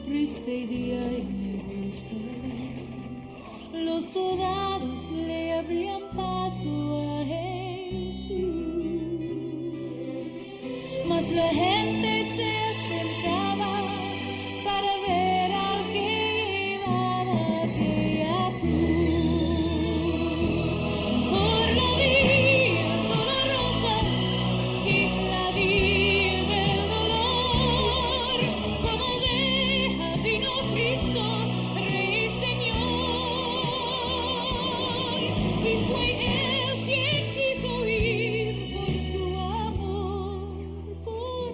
triste día en Jerusalén, los soldados le abrían paso a Jesús, mas la gente se acercaba para ver al que llevaba aquella cruz. Por la Via Dolorosa, es la vía del dolor, como oveja vino Cristo, Rey y Señor, y fue Él quien quiso ir por su amor, por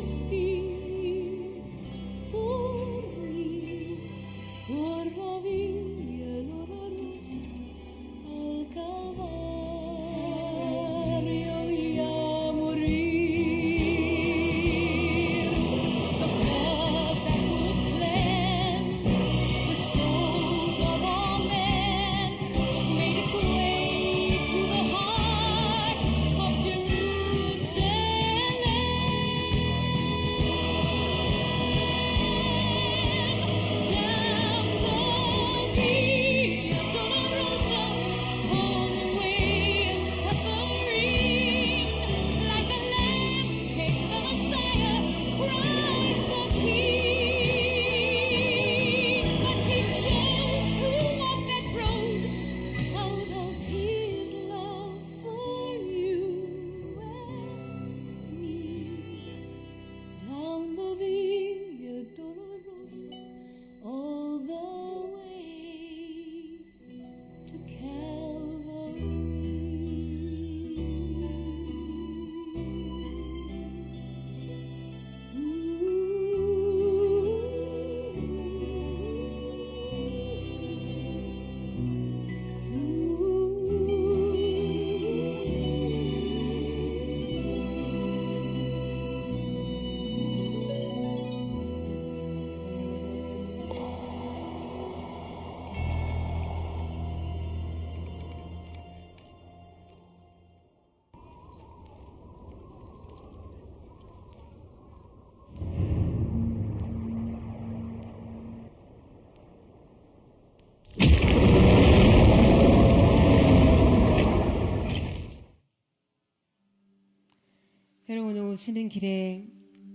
가시는 길에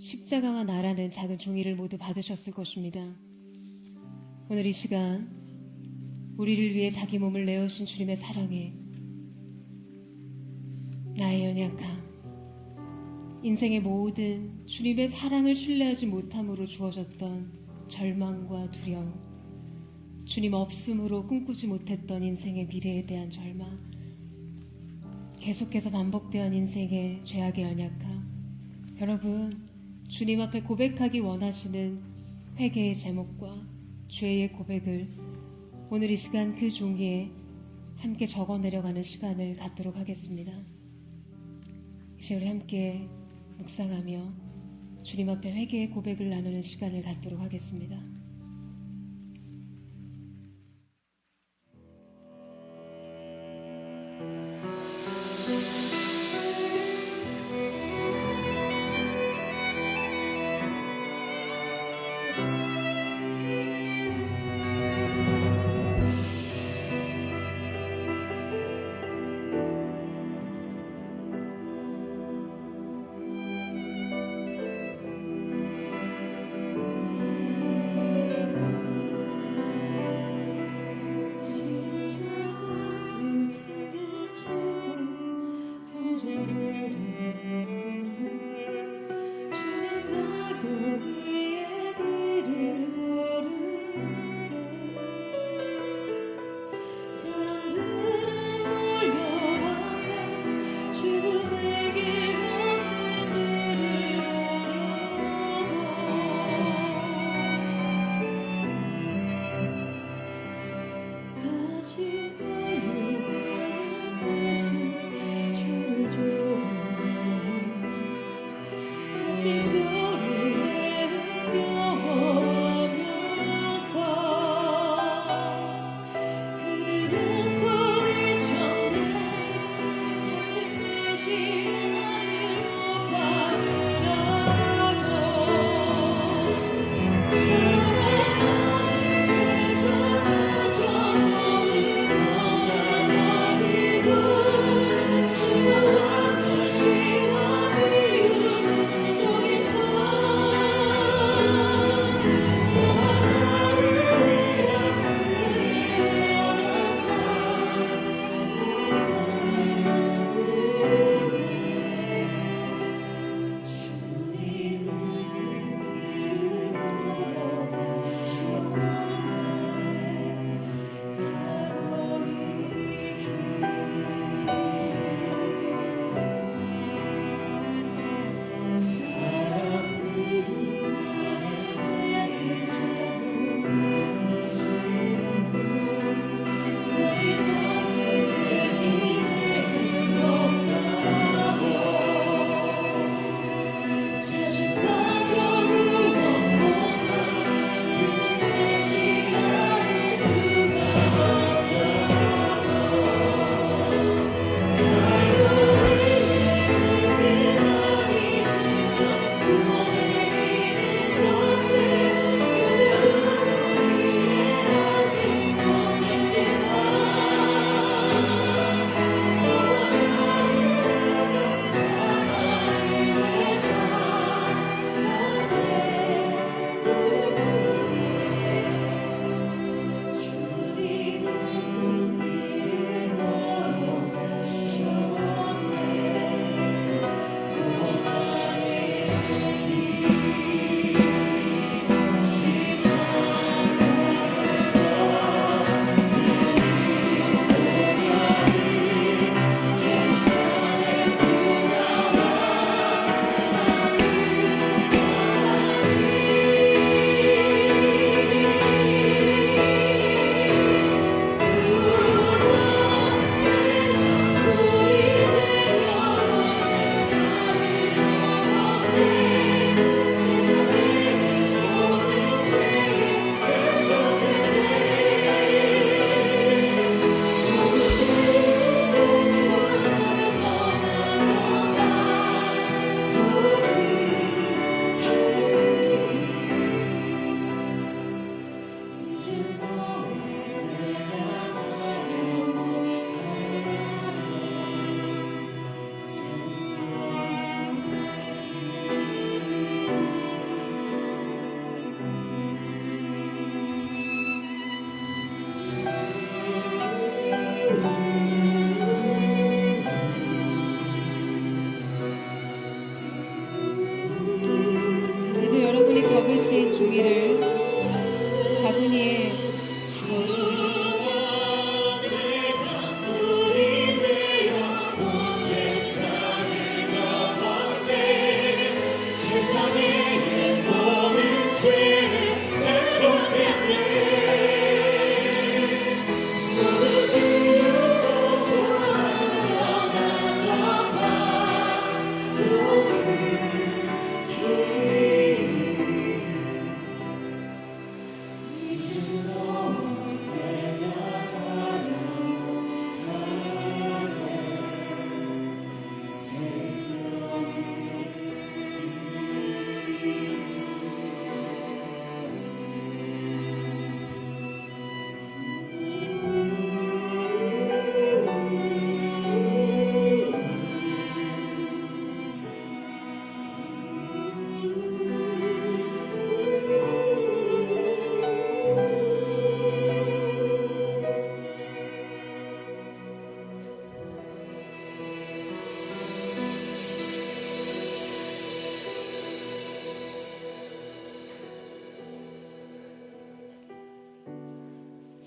십자가와 나라는 작은 종이를 모두 받으셨을 것입니다. 오늘 이 시간 우리를 위해 자기 몸을 내어신 주님의 사랑에 나의 연약함, 인생의 모든 주님의 사랑을 신뢰하지 못함으로 주어졌던 절망과 두려움, 주님 없음으로 꿈꾸지 못했던 인생의 미래에 대한 절망, 계속해서 반복되어 인생의 죄악의 연약함, 여러분 주님 앞에 고백하기 원하시는 회개의 제목과 죄의 고백을 오늘 이 시간 그 종이에 함께 적어 내려가는 시간을 갖도록 하겠습니다. 이제 우리 함께 묵상하며 주님 앞에 회개의 고백을 나누는 시간을 갖도록 하겠습니다.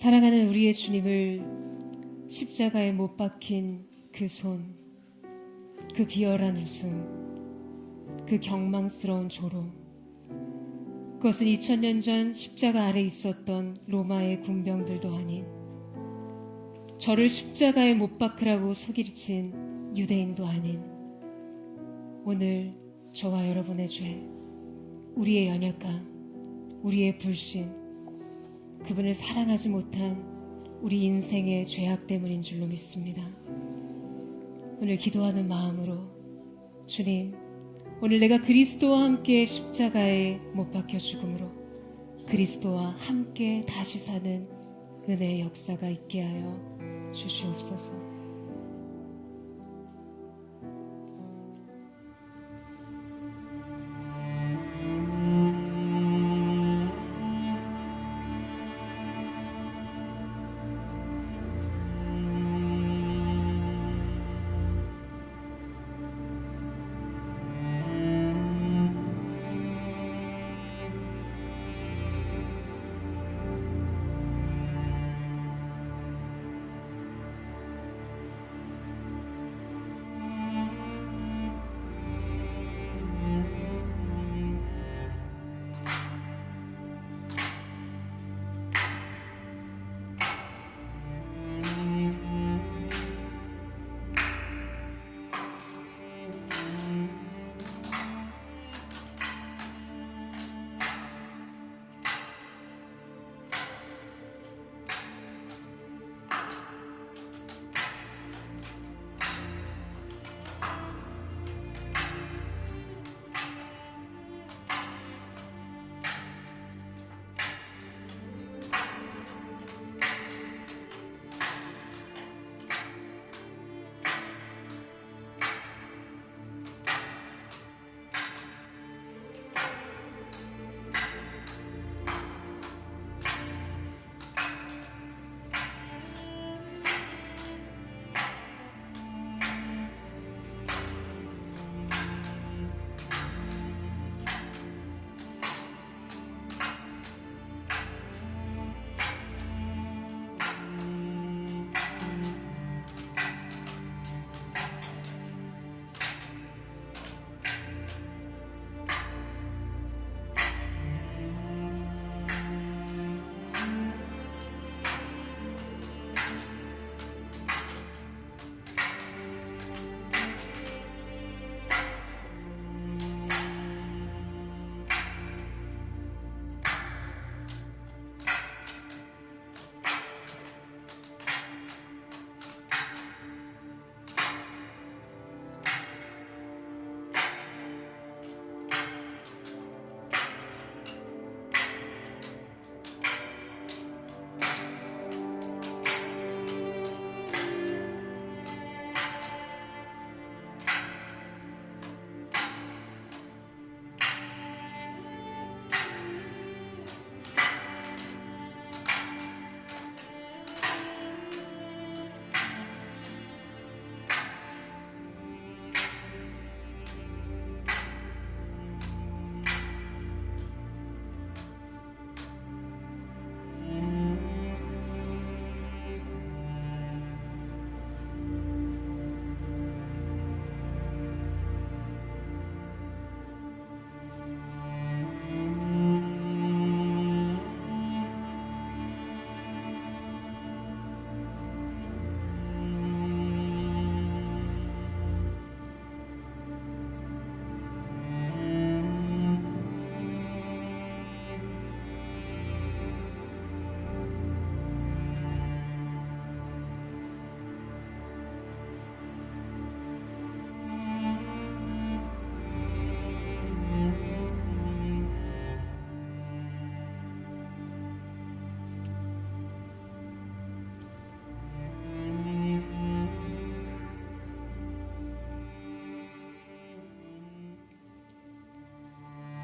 사랑하는 우리의 주님을 십자가에 못 박힌 그 손, 그 비열한 웃음, 그 경망스러운 조롱, 그것은 2000년 전 십자가 아래 있었던 로마의 군병들도 아닌, 저를 십자가에 못 박으라고 소리친 유대인도 아닌, 오늘 저와 여러분의 죄, 우리의 연약함, 우리의 불신, 그분을 사랑하지 못한 우리 인생의 죄악 때문인 줄로 믿습니다. 오늘 기도하는 마음으로, 주님, 오늘 내가 그리스도와 함께 십자가에 못 박혀 죽음으로 그리스도와 함께 다시 사는 은혜의 역사가 있게 하여 주시옵소서.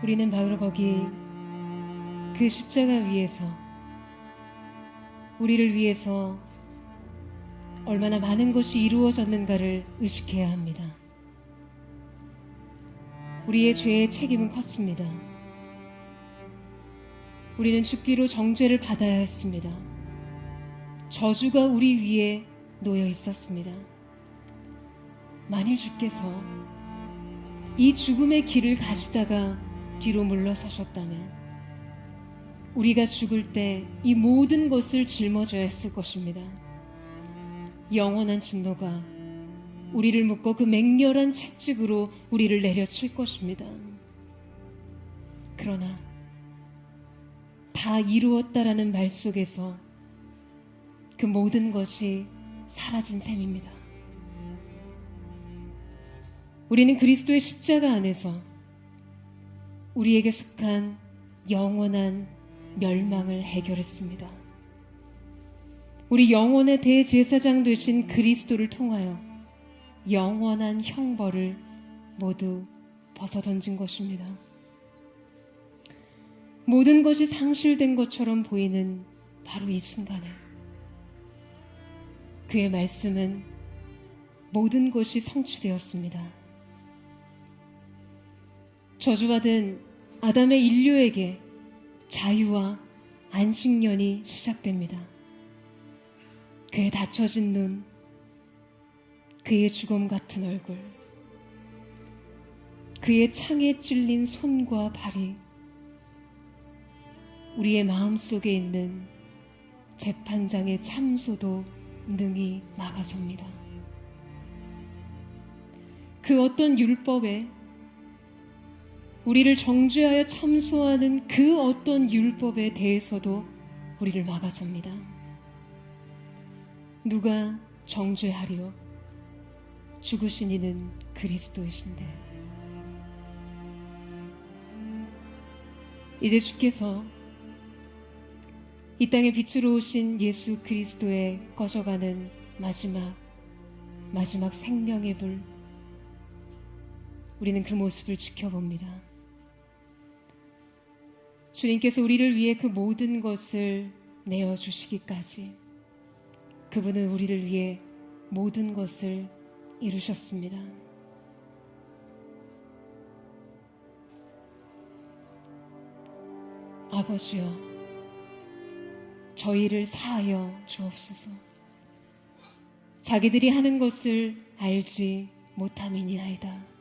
우리는 바로 거기 그 십자가 위에서 우리를 위해서 얼마나 많은 것이 이루어졌는가를 의식해야 합니다. 우리의 죄의 책임은 컸습니다. 우리는 죽기로 정죄를 받아야 했습니다. 저주가 우리 위에 놓여 있었습니다. 만일 주께서 이 죽음의 길을 가시다가 뒤로 물러서셨다면 우리가 죽을 때 이 모든 것을 짊어져야 했을 것입니다. 영원한 진노가 우리를 묶어 그 맹렬한 채찍으로 우리를 내려칠 것입니다. 그러나 다 이루었다라는 말 속에서 그 모든 것이 사라진 셈입니다. 우리는 그리스도의 십자가 안에서 우리에게 속한 영원한 멸망을 해결했습니다. 우리 영원의 대제사장 되신 그리스도를 통하여 영원한 형벌을 모두 벗어던진 것입니다. 모든 것이 상실된 것처럼 보이는 바로 이 순간에 그의 말씀은 모든 것이 성취되었습니다. 저주받은 아담의 인류에게 자유와 안식년이 시작됩니다. 그의 닫혀진 눈, 그의 죽음 같은 얼굴, 그의 창에 찔린 손과 발이 우리의 마음속에 있는 재판장의 참소도 능히 막아섭니다. 그 어떤 율법에 우리를 정죄하여 참소하는 그 어떤 율법에 대해서도 우리를 막아섭니다. 누가 정죄하리요? 죽으신 이는 그리스도이신데. 이제 주께서 이 땅에 빛으로 오신 예수 그리스도의 꺼져가는 마지막 생명의 불, 우리는 그 모습을 지켜봅니다. 주님께서 우리를 위해 그 모든 것을 내어주시기까지 그분은 우리를 위해 모든 것을 이루셨습니다. 아버지여, 저희를 사하여 주옵소서. 자기들이 하는 것을 알지 못함이니이다.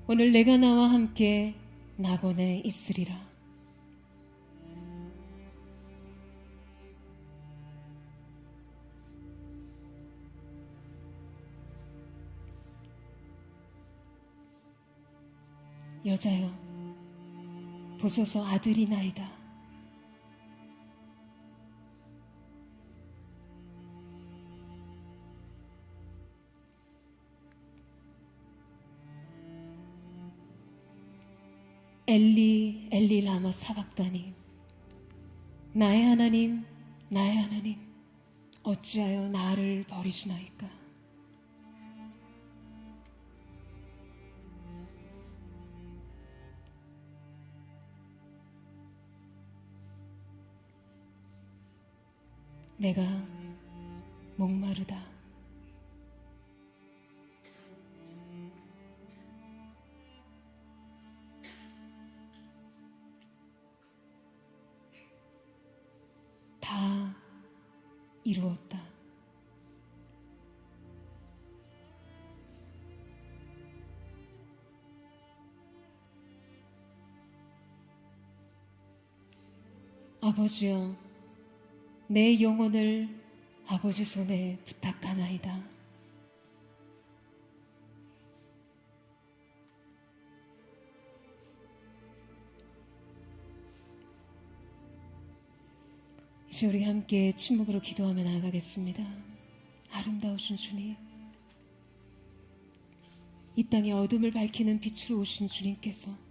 오늘 내가 나와 함께 낙원에 있으리라. 여자여, 보소서 아들이나이다. 엘리 엘리 라마 사박다니, 나의 하나님 나의 하나님 어찌하여 나를 버리시나이까. 내가 목마르다. 다 이루었다. 아버지여, 내 영혼을 아버지 손에 부탁하나이다. 이제 우리 함께 침묵으로 기도하며 나아가겠습니다. 아름다우신 주님, 이 땅의 어둠을 밝히는 빛으로 오신 주님께서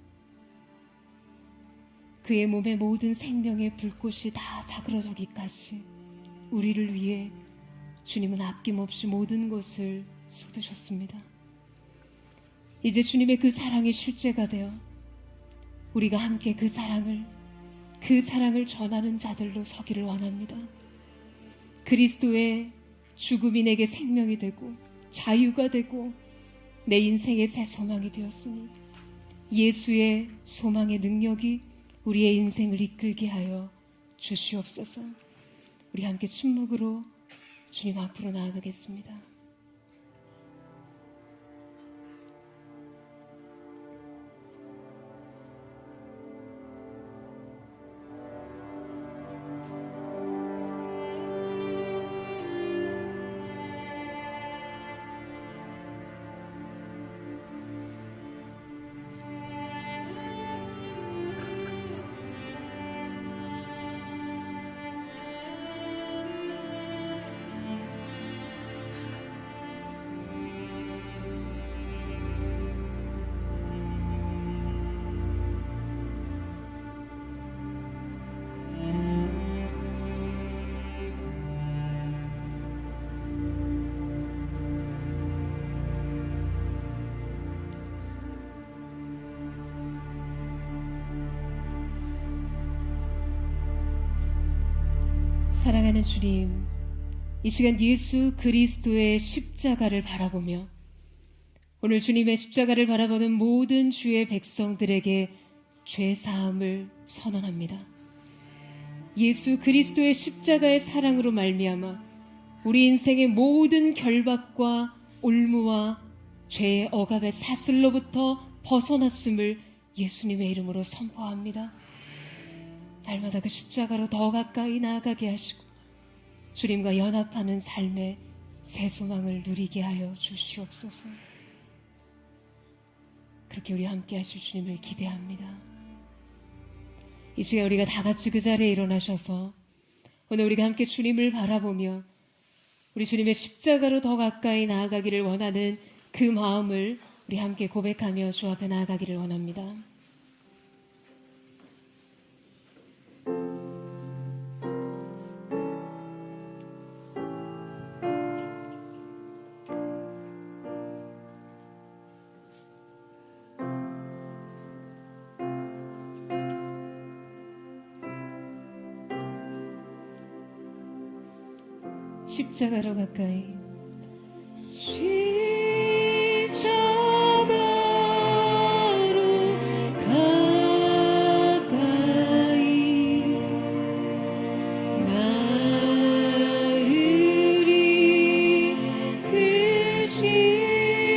그의 몸의 모든 생명의 불꽃이 다 사그러져기까지 우리를 위해 주님은 아낌없이 모든 것을 쏟으셨습니다. 이제 주님의 그 사랑이 실제가 되어 우리가 함께 그 사랑을 전하는 자들로 서기를 원합니다. 그리스도의 죽음이 내게 생명이 되고 자유가 되고 내 인생의 새 소망이 되었으니 예수의 소망의 능력이 우리의 인생을 이끌게 하여 주시옵소서. 우리 함께 침묵으로 주님 앞으로 나아가겠습니다. 사랑하는 주님, 이 시간 예수 그리스도의 십자가를 바라보며 오늘 주님의 십자가를 바라보는 모든 주의 백성들에게 죄사함을 선언합니다. 예수 그리스도의 십자가의 사랑으로 말미암아 우리 인생의 모든 결박과 올무와 죄의 억압의 사슬로부터 벗어났음을 예수님의 이름으로 선포합니다. 날마다 그 십자가로 더 가까이 나아가게 하시고 주님과 연합하는 삶의 새 소망을 누리게 하여 주시옵소서. 그렇게 우리 함께 하실 주님을 기대합니다. 이 시간 우리가 다 같이 그 자리에 일어나셔서 오늘 우리가 함께 주님을 바라보며 우리 주님의 십자가로 더 가까이 나아가기를 원하는 그 마음을 우리 함께 고백하며 주 앞에 나아가기를 원합니다. 십자가로 가까이 십자가로 가까이 나를 이끄시고 거기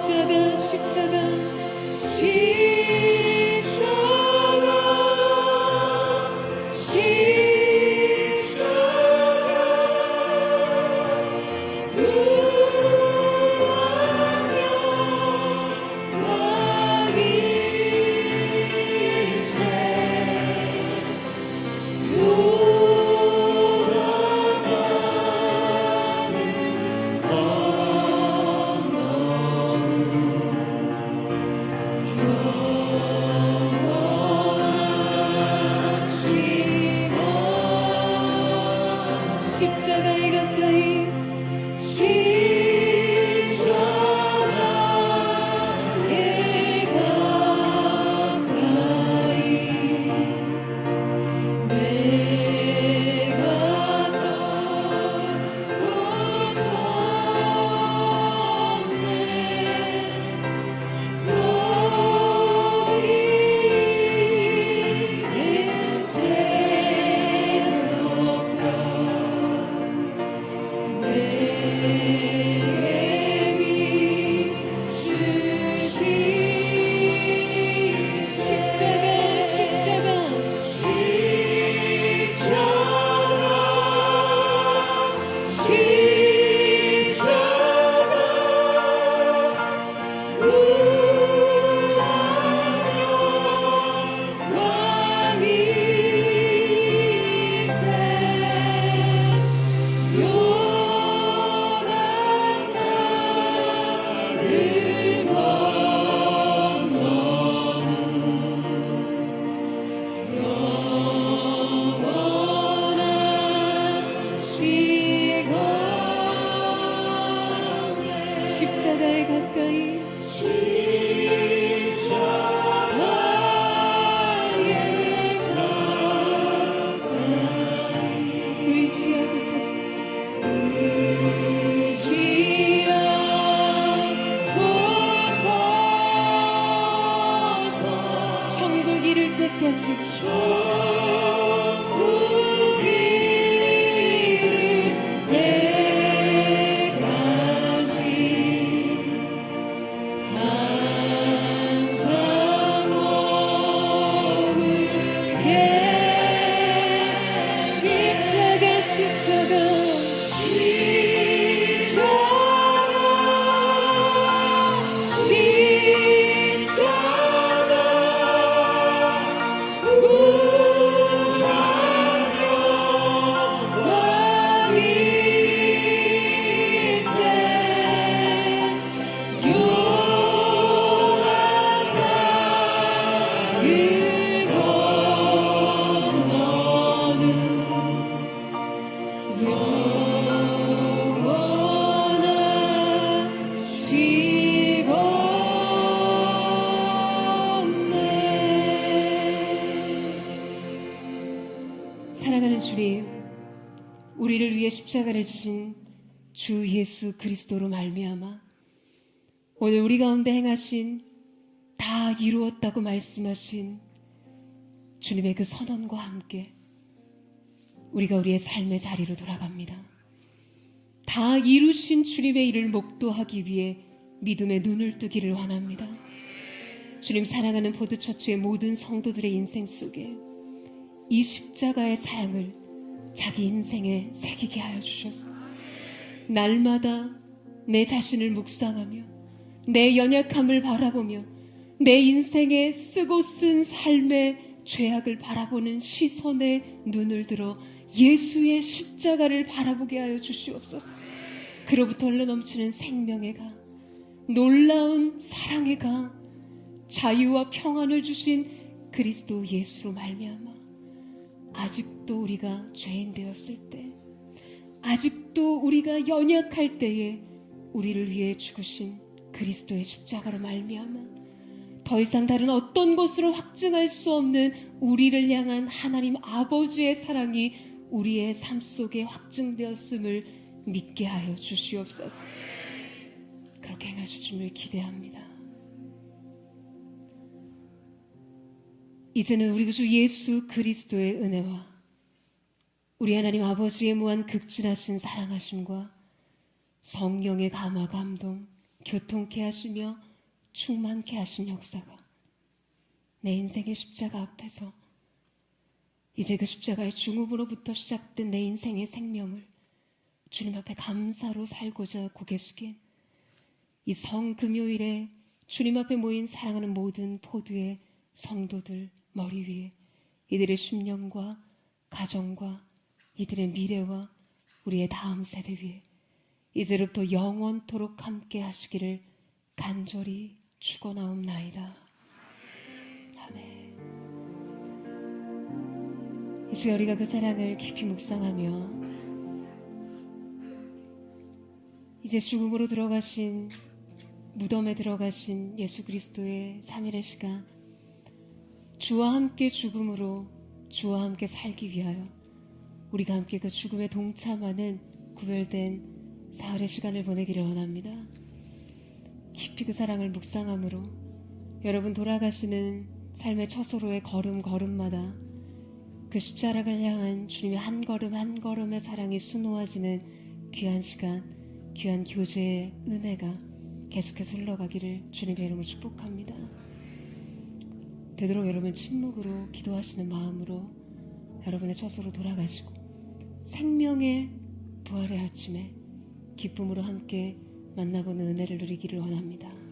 흘린 십자가에 가까이 십자가에 가까이 내가 떠오르네 거기 내 새롭고 가까이 천국 이를 때까지 사랑하는 주님, 우리를 위해 십자가를 지신 주 예수 그리스도로 말미암아 오늘 우리 가운데 행하신 다 이루었다고 말씀하신 주님의 그 선언과 함께 우리가 우리의 삶의 자리로 돌아갑니다. 다 이루신 주님의 일을 목도하기 위해 믿음의 눈을 뜨기를 원합니다. 주님 사랑하는 포드처치의 모든 성도들의 인생 속에 이 십자가의 사랑을 자기 인생에 새기게 하여 주셔서 날마다 내 자신을 묵상하며 내 연약함을 바라보며 내 인생에 쓰고 쓴 삶의 죄악을 바라보는 시선에 눈을 들어 예수의 십자가를 바라보게 하여 주시옵소서. 그로부터 흘러넘치는 생명의 강, 놀라운 사랑의 강, 자유와 평안을 주신 그리스도 예수로 말미암아 아직도 우리가 죄인 되었을 때, 아직도 우리가 연약할 때에 우리를 위해 죽으신 그리스도의 십자가로 말미암아 더 이상 다른 어떤 것으로 확증할 수 없는 우리를 향한 하나님 아버지의 사랑이 우리의 삶 속에 확증되었음을 믿게 하여 주시옵소서. 그렇게 행하실 줄을 기대합니다. 이제는 우리 주 예수 그리스도의 은혜와 우리 하나님 아버지의 무한 극진하신 사랑하심과 성령의 감화 감동 교통케 하시며 충만케 하신 역사가 내 인생의 십자가 앞에서 이제 그 십자가의 중음으로부터 시작된 내 인생의 생명을 주님 앞에 감사로 살고자 고개 숙인 이 성금요일에 주님 앞에 모인 사랑하는 모든 포드의 성도들 머리 위에 이들의 심령과 가정과 이들의 미래와 우리의 다음 세대 위에 이제부터 영원토록 함께 하시기를 간절히 축원하옵나이다. 아멘. 이제 우리가 그 사랑을 깊이 묵상하며 이제 죽음으로 들어가신 무덤에 들어가신 예수 그리스도의 3일의 시간 주와 함께 죽음으로 주와 함께 살기 위하여 우리가 함께 그 죽음에 동참하는 구별된 사흘의 시간을 보내기를 원합니다. 깊이 그 사랑을 묵상함으로 여러분 돌아가시는 삶의 처소로의 걸음걸음마다 그 십자가를 향한 주님의 한 걸음 한 걸음의 사랑이 수놓아지는 귀한 시간, 귀한 교제의 은혜가 계속해서 흘러가기를 주님의 이름으로 축복합니다. 되도록 여러분 침묵으로 기도하시는 마음으로 여러분의 처소로 돌아가시고 생명의 부활의 아침에 기쁨으로 함께 만나보는 은혜를 누리기를 원합니다.